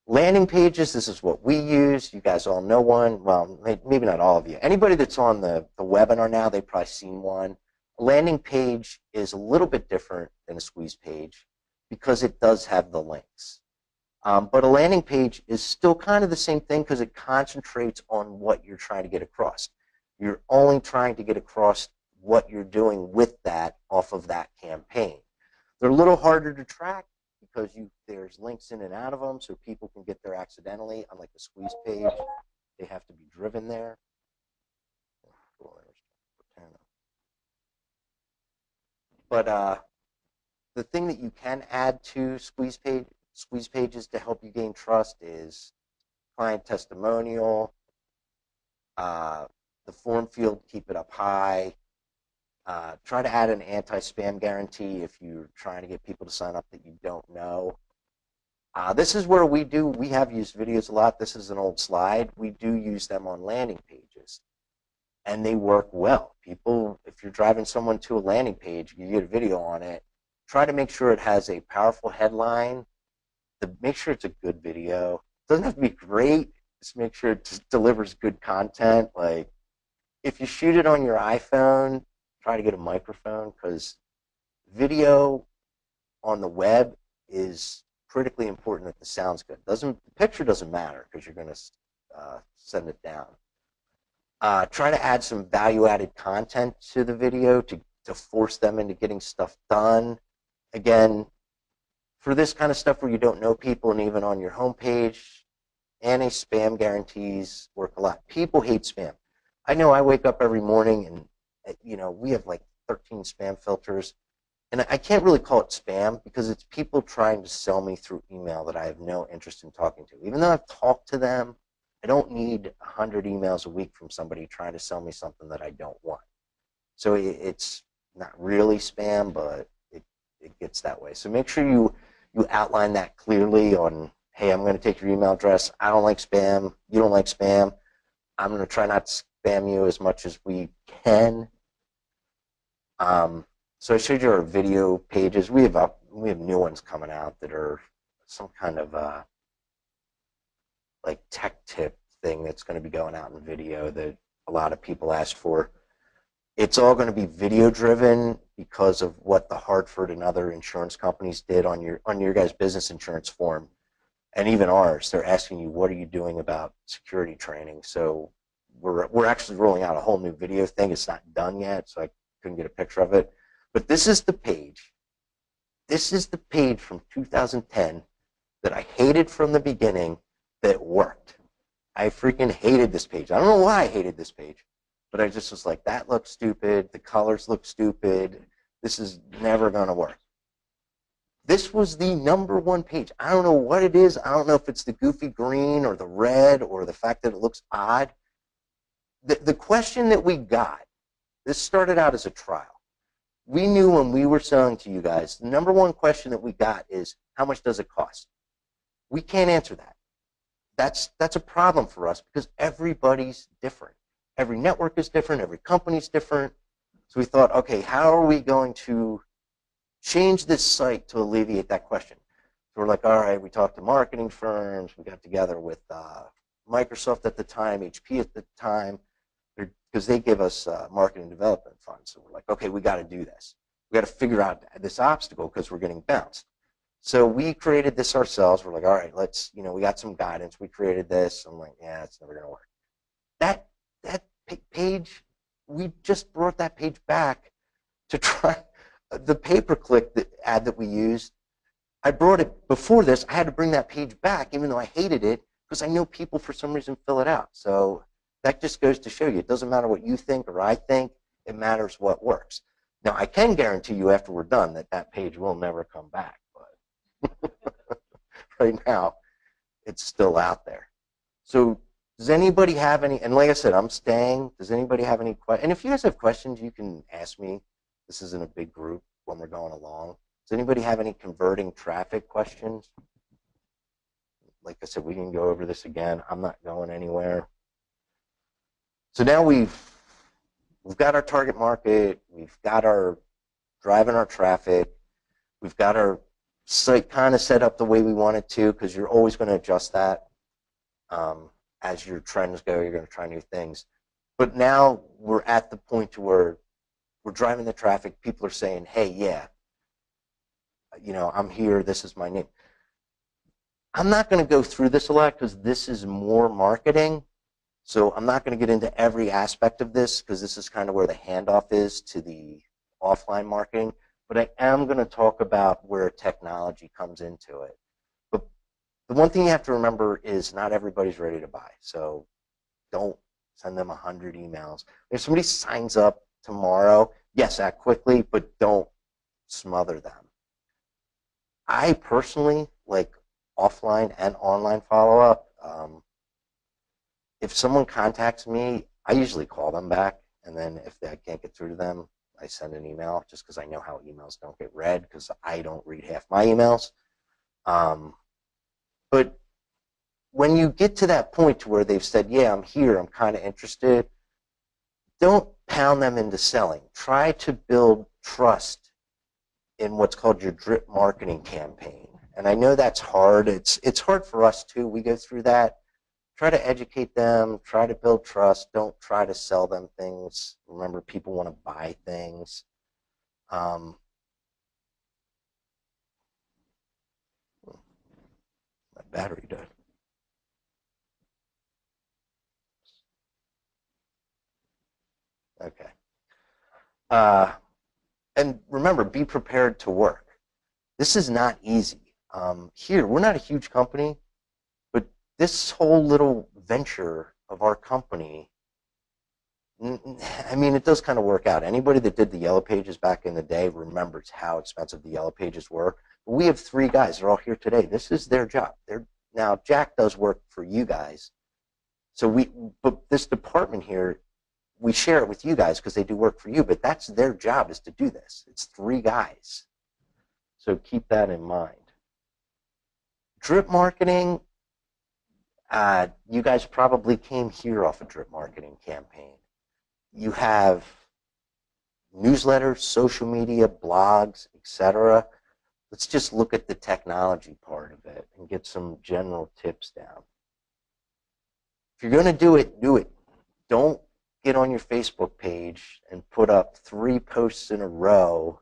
A: Landing pages, this is what we use. You guys all know one. Well, maybe not all of you. Anybody that's on the webinar now, they've probably seen one. A landing page is a little bit different than a squeeze page because it does have the links. But a landing page is still kind of the same thing because it concentrates on what you're trying to get across. You're only trying to get across what you're doing with that off of that campaign. They're a little harder to track because there's links in and out of them, so people can get there accidentally. Unlike the squeeze page, they have to be driven there. But the thing that you can add to squeeze pages to help you gain trust is client testimonial, the form field, keep it up high. Try to add an anti-spam guarantee if you're trying to get people to sign up that you don't know. This is where we have used videos a lot. This is an old slide. We do use them on landing pages, and they work well. People, if you're driving someone to a landing page, you get a video on it, try to make sure it has a powerful headline. Make sure it's a good video. It doesn't have to be great. Just make sure it delivers good content. Like, if you shoot it on your iPhone, try to get a microphone, because video on the web is critically important that the sound's good. The picture doesn't matter because you're going to send it down. Try to add some value-added content to the video to force them into getting stuff done. Again, for this kind of stuff where you don't know people, and even on your homepage, anti-spam guarantees work a lot. People hate spam. I know I wake up every morning and, we have like 13 spam filters, and I can't really call it spam because it's people trying to sell me through email that I have no interest in talking to. Even though I've talked to them, I don't need 100 emails a week from somebody trying to sell me something that I don't want. So it's not really spam, but it gets that way. So make sure you outline that clearly on, hey, I'm going to take your email address. I don't like spam. You don't like spam. I'm going to try not to spam you as much as we can. So I showed you our video pages. We have new ones coming out that are some kind of like tech tip thing that's going to be going out in video that a lot of people ask for. It's all going to be video driven because of what the Hartford and other insurance companies did on your guys' business insurance form, and even ours. They're asking you, what are you doing about security training? So we're actually rolling out a whole new video thing. It's not done yet, so I couldn't get a picture of it. But this is the page. This is the page from 2010 that I hated from the beginning that worked. I freaking hated this page. I don't know why I hated this page. But I just was like, that looks stupid. The colors look stupid. This is never going to work. This was the #1 page. I don't know what it is. I don't know if it's the goofy green or the red or the fact that it looks odd. The question that we got, this started out as a trial. We knew when we were selling to you guys, the #1 question that we got is, how much does it cost? We can't answer that. That's a problem for us because everybody's different. Every network is different. Every company is different. So we thought, okay, how are we going to change this site to alleviate that question. So we're like, all right, we talked to marketing firms. We got together with Microsoft at the time, HP at the time, because they give us marketing development funds. So we're like, okay, we got to do this. We got to figure out this obstacle because we're getting bounced. So we created this ourselves. We're like, all right, let's, we got some guidance. We created this. I'm like, yeah, it's never going to work. That page, we just brought that page back to try the pay-per-click ad that we used. I brought it before this. I had to bring that page back, even though I hated it, because I know people for some reason fill it out. So that just goes to show you, it doesn't matter what you think or I think, it matters what works. Now, I can guarantee you after we're done that page will never come back, but right now, it's still out there. So does anybody have any, and like I said, I'm staying. Does anybody have any questions? And if you guys have questions, you can ask me. This isn't a big group when we're going along. Does anybody have any converting traffic questions? Like I said, we can go over this again. I'm not going anywhere. So now we've got our target market. We've got our driving our traffic. We've got our site kind of set up the way we want it to, because you're always going to adjust that. As your trends go, you're going to try new things. But now we're at the point to where we're driving the traffic. People are saying, hey, yeah, I'm here. This is my name. I'm not going to go through this a lot because this is more marketing. So I'm not going to get into every aspect of this because this is kind of where the handoff is to the offline marketing. But I am going to talk about where technology comes into it. But the one thing you have to remember is not everybody's ready to buy. So don't send them 100 emails. If somebody signs up tomorrow, yes, act quickly, but don't smother them. I personally like offline and online follow-up. If someone contacts me, I usually call them back, and then if I can't get through to them, I send an email just because I know how emails don't get read because I don't read half my emails. But when you get to that point to where they've said, yeah, I'm here, I'm kind of interested, don't pound them into selling. Try to build trust in what's called your drip marketing campaign. And I know that's hard. It's hard for us too. We go through that. Try to educate them. Try to build trust. Don't try to sell them things. Remember, people want to buy things. My battery died. Okay. And remember, be prepared to work. This is not easy. Here, we're not a huge company, but this whole little venture of our company, I mean, it does kind of work out. Anybody that did the Yellow Pages back in the day remembers how expensive the Yellow Pages were. But we have 3 guys. They're all here today. This is their job. Now, Jack does work for you guys. But this department here, we share it with you guys because they do work for you, but that's their job is to do this. It's 3 guys. So keep that in mind. Drip marketing, you guys probably came here off a drip marketing campaign. You have newsletters, social media, blogs, etc. Let's just look at the technology part of it and get some general tips down. If you're going to do it, do it. Don't get on your Facebook page and put up 3 posts in a row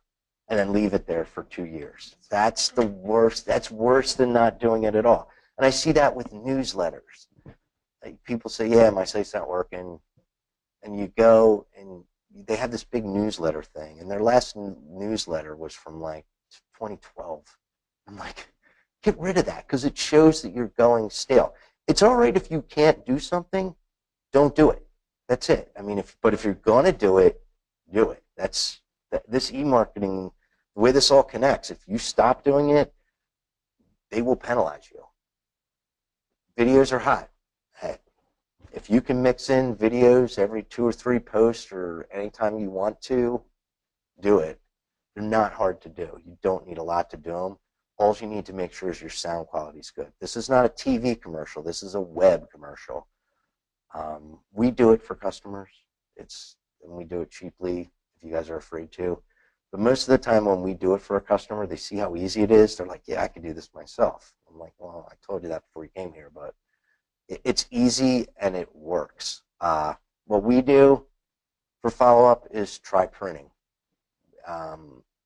A: and then leave it there for 2 years. That's the worst. That's worse than not doing it at all. And I see that with newsletters. Like people say, yeah, my site's not working. And you go and they have this big newsletter thing. And their last newsletter was from like 2012. I'm like, get rid of that because it shows that you're going stale. It's all right if you can't do something, don't do it. That's it. I mean, if you're going to do it, do it. This e-marketing, the way this all connects, if you stop doing it, they will penalize you. Videos are hot. Hey, if you can mix in videos every 2 or 3 posts or anytime you want to, do it. They're not hard to do. You don't need a lot to do them. All you need to make sure is your sound quality is good. This is not a TV commercial. This is a web commercial. We do it for customers. And we do it cheaply if you guys are afraid to. But most of the time when we do it for a customer, they see how easy it is. They're like, yeah, I could do this myself. I'm like, well, I told you that before you came here, but it's easy and it works. What we do for follow-up is try printing. I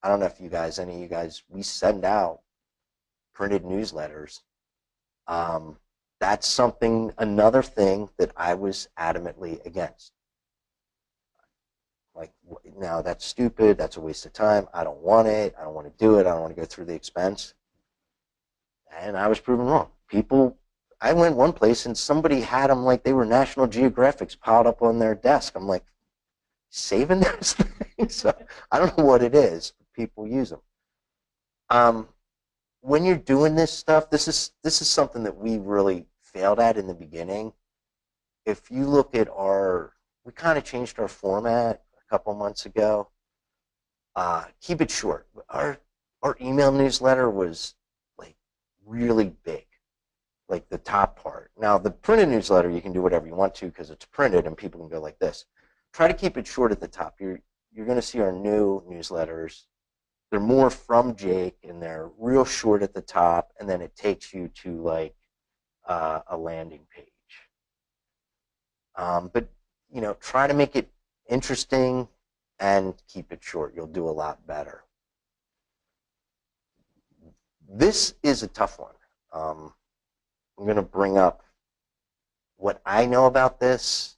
A: don't know if any of you guys, we send out printed newsletters. That's another thing that I was adamantly against. Like, no, that's stupid. That's a waste of time. I don't want it. I don't want to do it. I don't want to go through the expense. And I was proven wrong. I went one place and somebody had them like they were National Geographics piled up on their desk. I'm like, saving those things? So I don't know what it is. People use them. When you're doing this stuff, this is something that we really failed at in the beginning. If you look at we kind of changed our format a couple months ago. Keep it short. Our email newsletter was like really big, like the top part. Now the printed newsletter, you can do whatever you want to because it's printed and people can go like this. Try to keep it short at the top. You're going to see our new newsletters. They're more from Jake, and they're real short at the top, and then it takes you to like a landing page. But try to make it interesting and keep it short. You'll do a lot better. This is a tough one. I'm going to bring up what I know about this.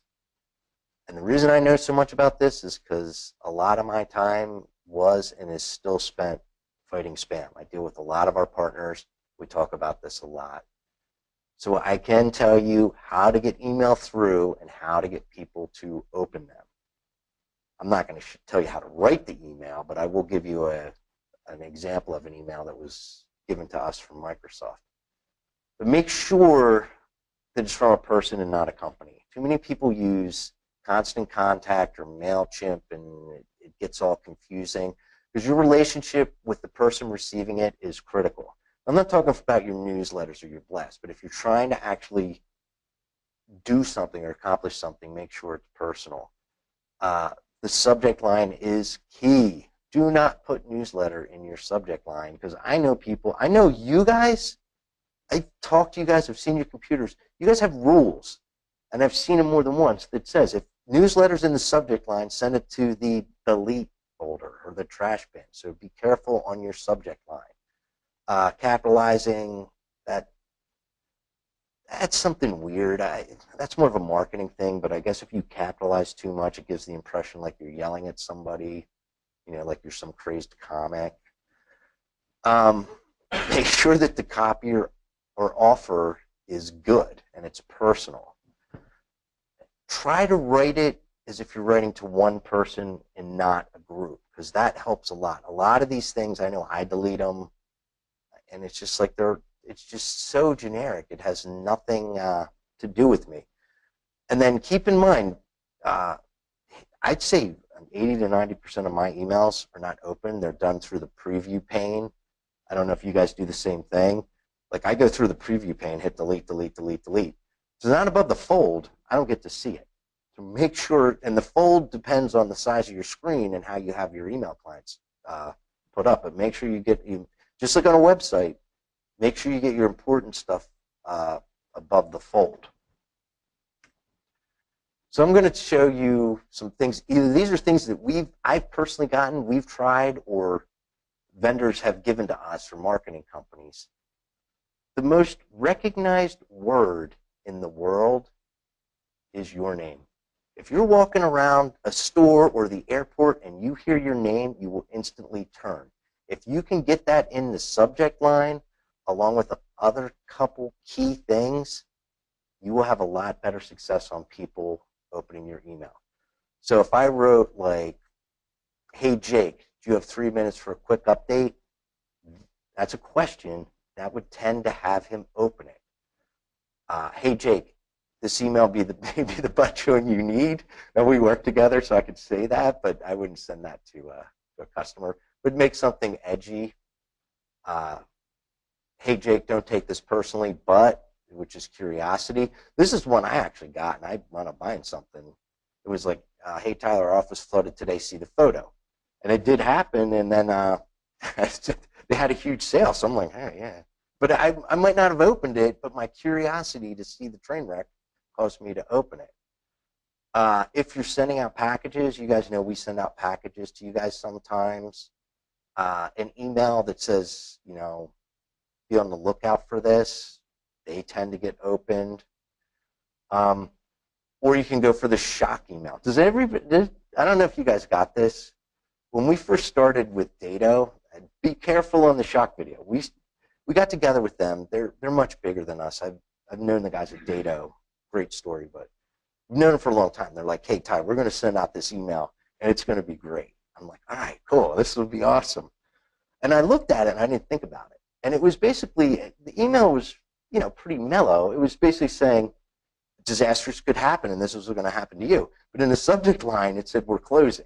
A: And the reason I know so much about this is because a lot of my time was and is still spent fighting spam. I deal with a lot of our partners. We talk about this a lot. So I can tell you how to get email through and how to get people to open them. I'm not going to tell you how to write the email, but I will give you an example of an email that was given to us from Microsoft. But make sure that it's from a person and not a company. Too many people use Constant Contact or MailChimp, and it gets all confusing because your relationship with the person receiving it is critical. I'm not talking about your newsletters or your blasts, but if you're trying to actually do something or accomplish something, make sure it's personal. The subject line is key. Do not put newsletter in your subject line because I know you guys, I've talked to you guys, I've seen your computers. You guys have rules, and I've seen them more than once that says if newsletter's in the subject line, send it to the delete folder or the trash bin. So be careful on your subject line. Capitalizing, that's something weird. That's more of a marketing thing, but I guess if you capitalize too much, it gives the impression like you're yelling at somebody, like you're some crazed comic. Make sure that the copy or offer is good and it's personal. Try to write it as if you're writing to one person and not a group, because that helps a lot. A lot of these things, I know I delete them, and it's just like it's just so generic. It has nothing to do with me. And then keep in mind, I'd say 80 to 90% of my emails are not open. They're done through the preview pane. I don't know if you guys do the same thing. Like I go through the preview pane, hit delete, delete, delete, delete. So it's not above the fold. I don't get to see it. So make sure, and the fold depends on the size of your screen and how you have your email clients put up. But make sure just like on a website, make sure you get your important stuff above the fold. So I'm going to show you some things. Either these are things that I've personally gotten, we've tried, or vendors have given to us from marketing companies. The most recognized word in the world is your name. If you're walking around a store or the airport and you hear your name, you will instantly turn. If you can get that in the subject line, along with the other couple key things, you will have a lot better success on people opening your email. So if I wrote like, hey Jake, do you have 3 minutes for a quick update? That's a question that would tend to have him open it. Hey Jake, this email be the butt chewing you need. Now we work together, so I could say that, but I wouldn't send that to a customer. But make something edgy. Hey Jake, don't take this personally, but, which is curiosity. This is one I actually got, and I wound up buying something. It was like, hey Tyler, our office flooded today, see the photo. And it did happen, and then they had a huge sale. So I'm like, hey, yeah. But I might not have opened it, but my curiosity to see the train wreck caused me to open it. If you're sending out packages, you guys know we send out packages to you guys sometimes. An email that says, be on the lookout for this, they tend to get opened. Or you can go for the shock email. I don't know if you guys got this. When we first started with Dado, be careful on the shock video. We got together with them. They're much bigger than us. I've known the guys at Dado. Great story, but we've known them for a long time. They're like, hey, Ty, we're going to send out this email, and it's going to be great. I'm like, all right, cool. This will be awesome. And I looked at it, and I didn't think about it. And it was basically, the email was, pretty mellow. It was basically saying, disasters could happen, and this was going to happen to you. But in the subject line, it said, we're closing.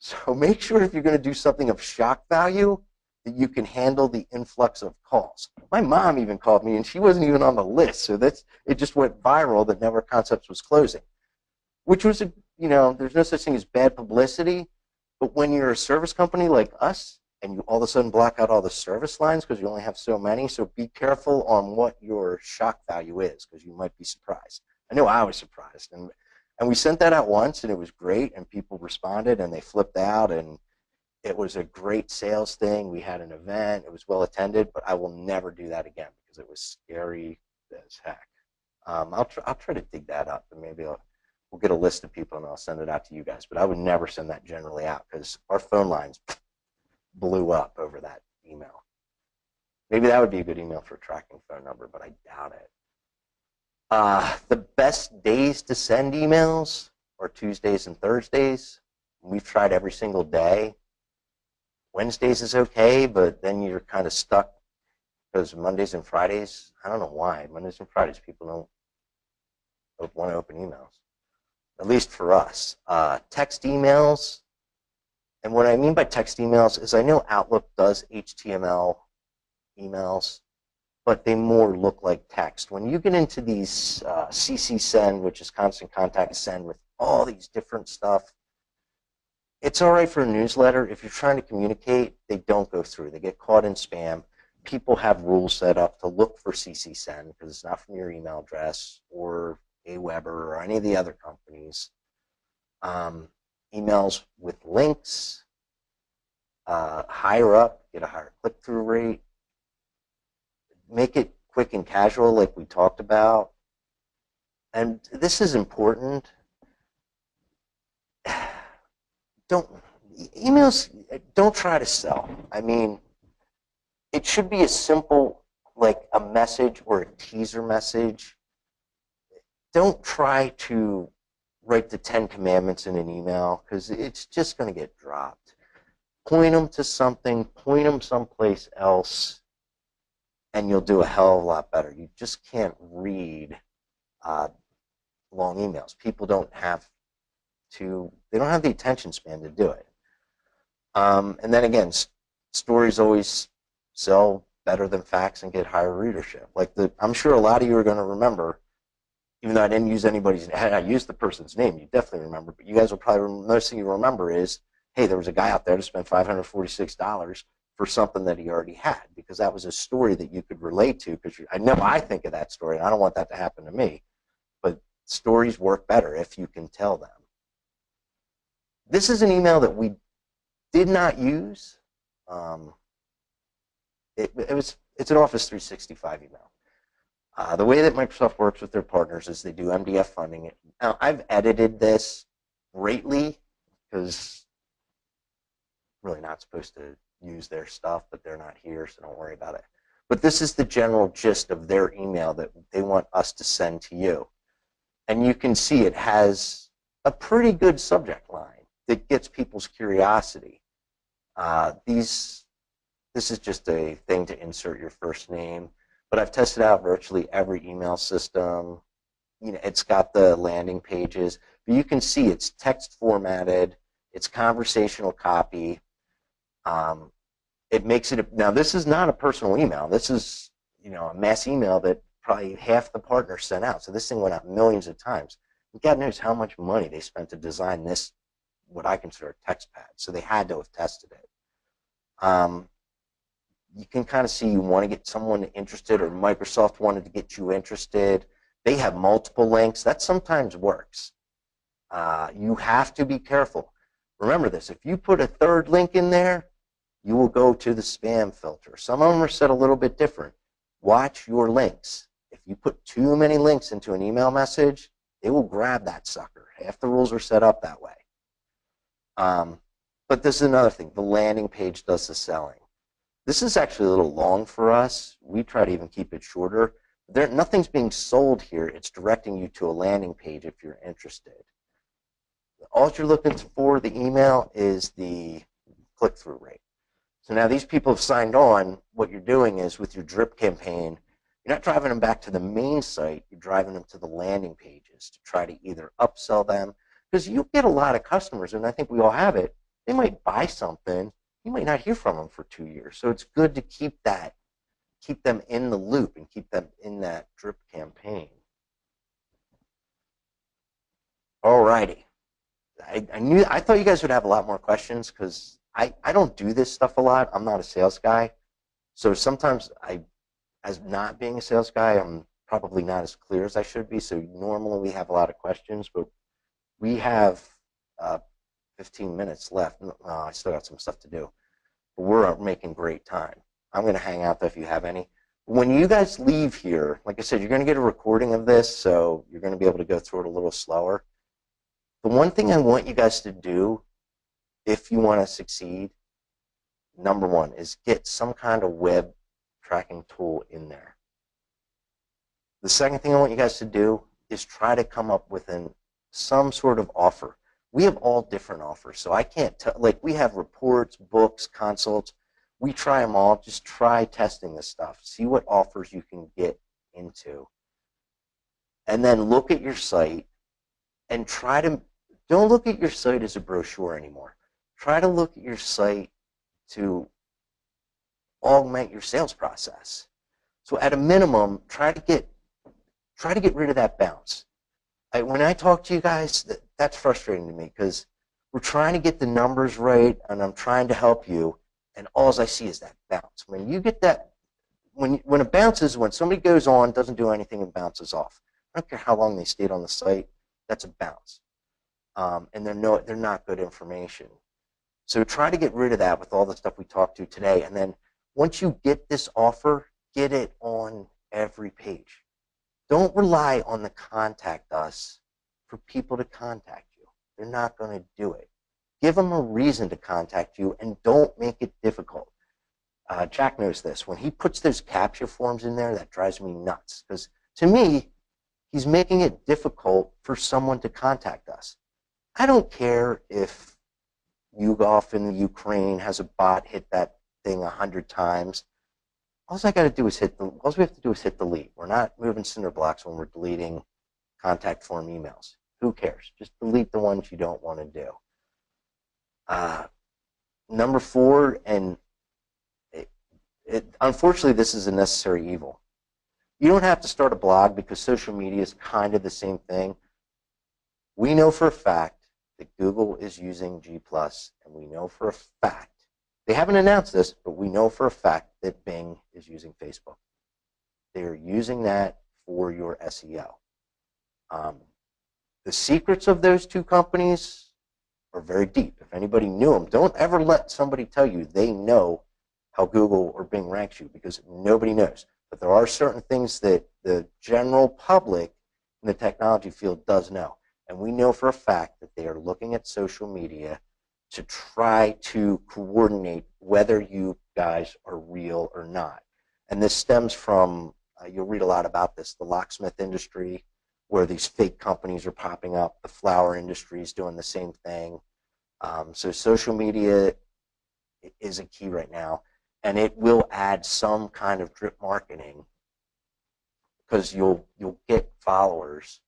A: So make sure if you're going to do something of shock value that you can handle the influx of calls. My mom even called me, and she wasn't even on the list. So it just went viral that Network Concepts was closing, which was, there's no such thing as bad publicity. But when you're a service company like us, and you all of a sudden block out all the service lines because you only have so many, so be careful on what your shock value is because you might be surprised. I know I was surprised. And we sent that out once, and it was great, and people responded, and they flipped out, and it was a great sales thing. We had an event. It was well attended, but I will never do that again because it was scary as heck. I'll try to dig that up, and maybe we'll get a list of people, and I'll send it out to you guys. But I would never send that generally out because our phone lines blew up over that email. Maybe that would be a good email for a tracking phone number, but I doubt it. The best days to send emails are Tuesdays and Thursdays. We've tried every single day. Wednesdays is okay, but then you're kind of stuck because Mondays and Fridays, I don't know why, Mondays and Fridays people don't want to open emails, at least for us. Text emails, and what I mean by text emails is I know Outlook does HTML emails, but they more look like text. When you get into these CC send, which is constant contact send with all these different stuff, it's all right for a newsletter. If you're trying to communicate, they don't go through. They get caught in spam. People have rules set up to look for CC send because it's not from your email address or Aweber or any of the other companies. Emails with links, higher up, get a higher click-through rate. Make it quick and casual like we talked about. And this is important. Emails, don't try to sell. I mean, it should be as simple like a message or a teaser message. Don't try to write the 10 commandments in an email because it's just going to get dropped. Point them to something, point them someplace else, and you'll do a hell of a lot better. You just can't read long emails. People don't have the attention span to do it. And then again, stories always sell better than facts and get higher readership. I'm sure a lot of you are going to remember, even though I didn't use anybody's name, I used the person's name, you definitely remember, but you guys will probably, most thing you remember is, hey, there was a guy out there that spent $546 for something that he already had, because that was a story that you could relate to, because I know I think of that story, and I don't want that to happen to me, but stories work better if you can tell them. This is an email that we did not use. It's an Office 365 email. The way that Microsoft works with their partners is they do MDF funding. Now, I've edited this greatly because I'm really not supposed to use their stuff, but they're not here, so don't worry about it. But this is the general gist of their email that they want us to send to you. And you can see it has a pretty good subject line that gets people's curiosity. This is just a thing to insert your first name, but I've tested out virtually every email system. It's got the landing pages, but you can see it's text formatted, it's conversational copy. It makes it, now this is not a personal email. This is, a mass email that probably half the partners sent out. So this thing went out millions of times. God knows how much money they spent to design this what I consider a text pad. So they had to have tested it. You can kind of see you want to get someone interested, or Microsoft wanted to get you interested. They have multiple links. That sometimes works. You have to be careful. Remember this, if you put a third link in there, you will go to the spam filter. Some of them are set a little bit different. Watch your links. If you put too many links into an email message, it will grab that sucker. Half the rules are set up that way. But this is another thing. The landing page does the selling. This is actually a little long for us. We try to even keep it shorter. Nothing's being sold here. It's directing you to a landing page if you're interested. All you're looking for, the email, is the click-through rate. So now these people have signed on. What you're doing is, with your drip campaign, you're not driving them back to the main site. You're driving them to the landing pages to try to either upsell them, because you get a lot of customers, and I think we all have it. They might buy something. You might not hear from them for 2 years. So it's good to keep them in the loop and keep them in that drip campaign. All righty. I thought you guys would have a lot more questions, because I don't do this stuff a lot. I'm not a sales guy. So sometimes as not being a sales guy, I'm probably not as clear as I should be. So normally we have a lot of questions, but we have 15 minutes left. I still got some stuff to do. But we're making great time. I'm going to hang out, though, if you have any. When you guys leave here, like I said, you're going to get a recording of this, so you're going to be able to go through it a little slower. The one thing I want you guys to do, if you want to succeed, number one, is get some kind of web tracking tool in there. The second thing I want you guys to do is try to come up with some sort of offer. We have all different offers, so I can't tell. Like, we have reports, books, consults. We try them all. Just try testing this stuff. See what offers you can get into. And then look at your site and don't look at your site as a brochure anymore. Try to look at your site to augment your sales process. So at a minimum, try to get rid of that bounce. When I talk to you guys, that's frustrating to me, because we're trying to get the numbers right, and I'm trying to help you, and all I see is that bounce. When you get that, when it bounces, when somebody goes on, doesn't do anything, and bounces off, I don't care how long they stayed on the site, that's a bounce. And they're not good information. So try to get rid of that with all the stuff we talked to today. And then once you get this offer, get it on every page. Don't rely on the contact us for people to contact you. They're not going to do it. Give them a reason to contact you, and don't make it difficult. Jack knows this. When he puts those CAPTCHA forms in there, that drives me nuts. Because to me, he's making it difficult for someone to contact us. I don't care if YouGov in Ukraine has a bot hit that thing 100 times. All we have to do is hit delete. We're not moving cinder blocks when we're deleting contact form emails. Who cares? Just delete the ones you don't want to do. Number 4, and unfortunately this is a necessary evil. You don't have to start a blog, because social media is kind of the same thing. We know for a fact that Google is using G+, and we know for a fact, they haven't announced this, but we know for a fact that Bing is using Facebook. They're using that for your SEO. The secrets of those two companies are very deep. If anybody knew them, don't ever let somebody tell you they know how Google or Bing ranks you, because nobody knows. But there are certain things that the general public in the technology field does know. And we know for a fact that they are looking at social media to try to coordinate whether you guys are real or not. And this stems from, you'll read a lot about this, the locksmith industry, where these fake companies are popping up. The flower industry is doing the same thing. So social media is a key right now, and it will add some kind of drip marketing, because you'll get followers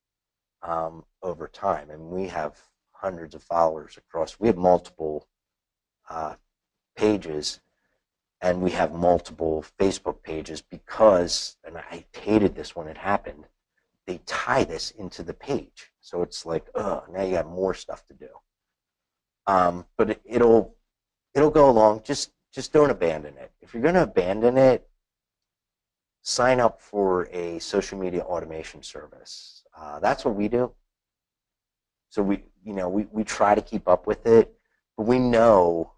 A: over time, and we have hundreds of followers across. We have multiple pages, and we have multiple Facebook pages, because, and I hated this when it happened, they tie this into the page. So it's like, now you got more stuff to do. But it'll go along. Just don't abandon it. If you're going to abandon it, sign up for a social media automation service. That's what we do. So we try to keep up with it, but we know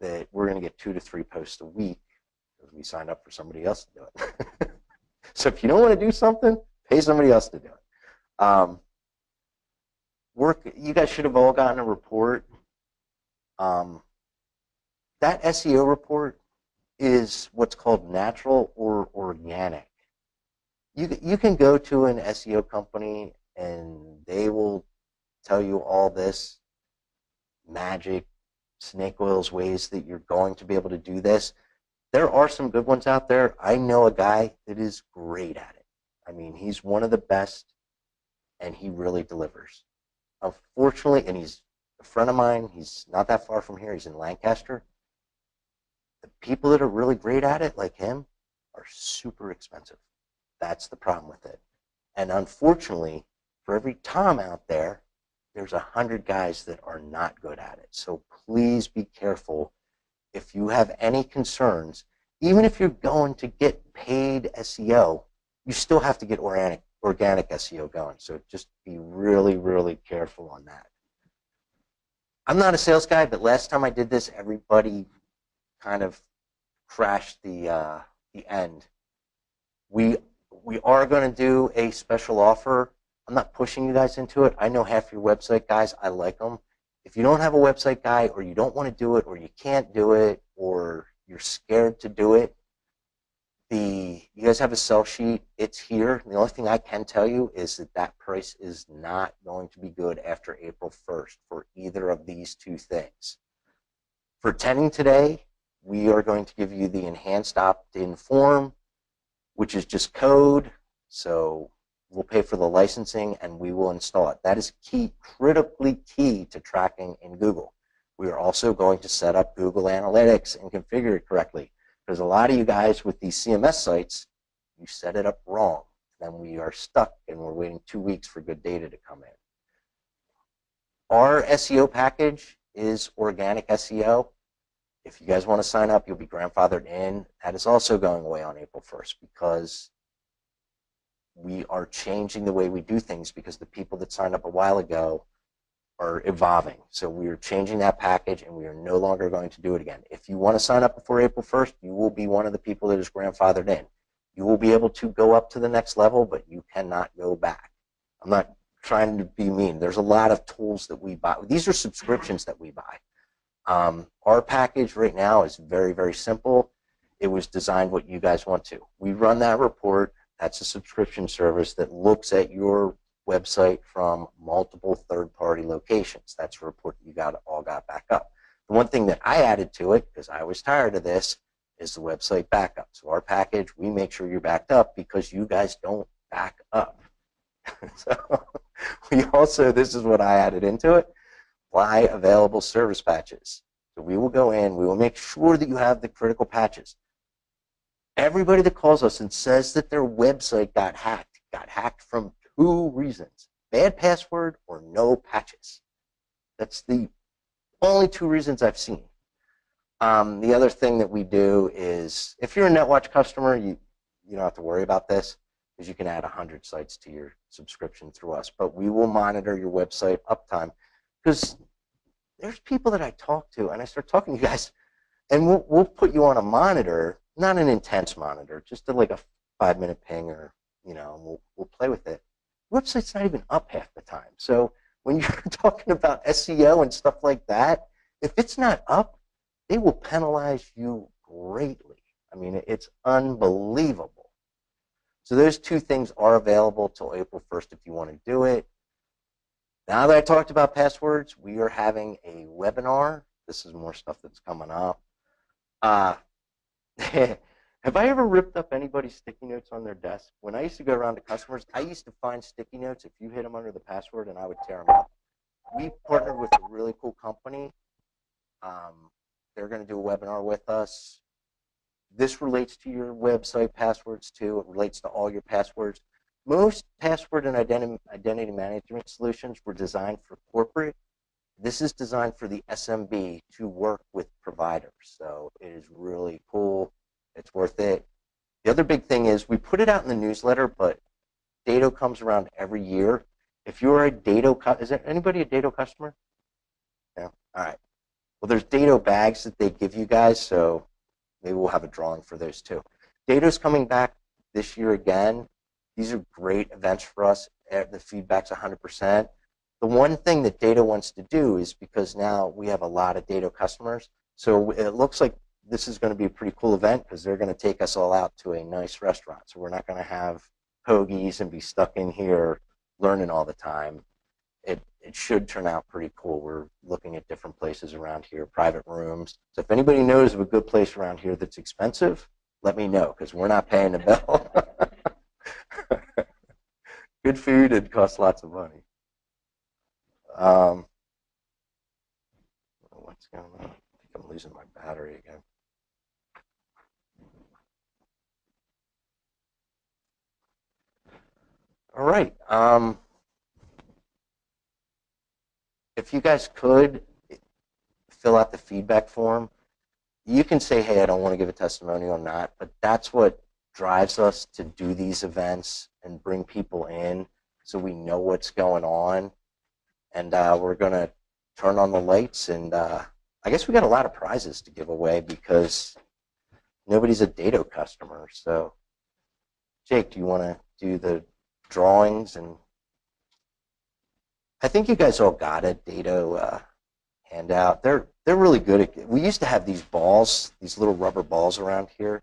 A: that we're going to get 2 to 3 posts a week because we signed up for somebody else to do it. So if you don't want to do something, pay somebody else to do it. You guys should have all gotten a report. That SEO report is what's called natural or organic. You can go to an SEO company and they will tell you all this magic snake oils ways that you're going to be able to do this. There are some good ones out there. I know a guy that is great at it. I mean, he's one of the best, and he really delivers. Unfortunately, and he's a friend of mine. He's not that far from here. He's in Lancaster. The people that are really great at it, like him, are super expensive. That's the problem with it. And unfortunately, for every Tom out there, there's 100 guys that are not good at it. So please be careful. If you have any concerns, even if you're going to get paid SEO, you still have to get organic SEO going. So just be really, really careful on that. I'm not a sales guy, but last time I did this, everybody kind of crashed the end. We are going to do a special offer. I'm not pushing you guys into it. I know half your website guys. I like them. If you don't have a website guy, or you don't want to do it, or you can't do it, or you're scared to do it, you guys have a sell sheet. It's here. The only thing I can tell you is that price is not going to be good after April 1st for either of these two things. For attending today, we are going to give you the enhanced opt-in form, which is just code. So we'll pay for the licensing and we will install it. That is critically key to tracking in Google. We are also going to set up Google Analytics and configure it correctly. Because a lot of you guys with these CMS sites, you set it up wrong. Then we are stuck and we're waiting 2 weeks for good data to come in. Our SEO package is organic SEO. If you guys want to sign up, you'll be grandfathered in. That is also going away on April 1st because we are changing the way we do things because the people that signed up a while ago are evolving. So we are changing that package and we are no longer going to do it again. If you want to sign up before April 1st, you will be one of the people that is grandfathered in. You will be able to go up to the next level, but you cannot go back. I'm not trying to be mean. There's a lot of tools that we buy. These are subscriptions that we buy. Our package right now is very, very simple. It was designed what you guys want to. We run that report. That's a subscription service that looks at your website from multiple third-party locations. That's a report that you all got back up. The one thing that I added to it, because I was tired of this, is the website backup. So our package, we make sure you're backed up because you guys don't back up. So we also, this is what I added into it, apply available service patches. So we will go in, we will make sure that you have the critical patches. Everybody that calls us and says that their website got hacked from 2 reasons: bad password or no patches. That's the only 2 reasons I've seen. The other thing that we do is, if you're a NetWatch customer, you don't have to worry about this because you can add 100 sites to your subscription through us. But we will monitor your website uptime because there's people that I talk to, and I start talking to you guys, and we'll put you on a monitor, not an intense monitor, just like a 5-minute ping, or we'll play with it. Website's not even up half the time. So when you're talking about SEO and stuff like that, if it's not up, they will penalize you greatly. I mean, it's unbelievable. So those 2 things are available till April 1st if you want to do it. Now that I talked about passwords, we are having a webinar. This is more stuff that's coming up. Have I ever ripped up anybody's sticky notes on their desk? When I used to go around to customers, I used to find sticky notes if you hit them under the password, and I would tear them up. We partnered with a really cool company. They're going to do a webinar with us. This relates to your website passwords too. It relates to all your passwords. Most password and identity management solutions were designed for corporate. this is designed for the SMB to work with providers. So it is really cool. It's worth it. The other big thing is we put it out in the newsletter, but Dado comes around every year. If you're a Dado, is there anybody a Dado customer? No? All right. Well, there's Dado bags that they give you guys, so maybe we'll have a drawing for those too. Dado's coming back this year again. These are great events for us. The feedback's 100%. The one thing that Dado wants to do is, because now we have a lot of Dado customers, so it looks like this is going to be a pretty cool event because they're going to take us all out to a nice restaurant. So we're not going to have hoagies and be stuck in here learning all the time. It should turn out pretty cool. We're looking at different places around here, private rooms. So if anybody knows of a good place around here that's expensive, let me know because we're not paying the bill. Good food and costs lots of money. What's going on? I think I'm losing my battery again. All right. If you guys could fill out the feedback form, you can say, hey, I don't want to give a testimonial or not, but that's what drives us to do these events and bring people in so we know what's going on. And we're going to turn on the lights, and I guess we got a lot of prizes to give away because nobody's a Dado customer. So, Jake, do you want to do the drawings? And I think you guys all got a Dado handout. They're really good at. We used to have these balls, these little rubber balls around here,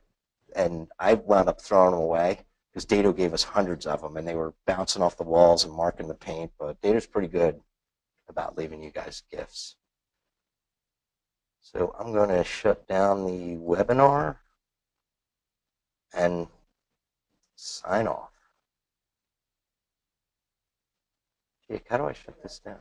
A: and I wound up throwing them away because Dado gave us hundreds of them, and they were bouncing off the walls and marking the paint. But Dado's pretty good about leaving you guys gifts. So I'm going to shut down the webinar and sign off. Jake, how do I shut this down?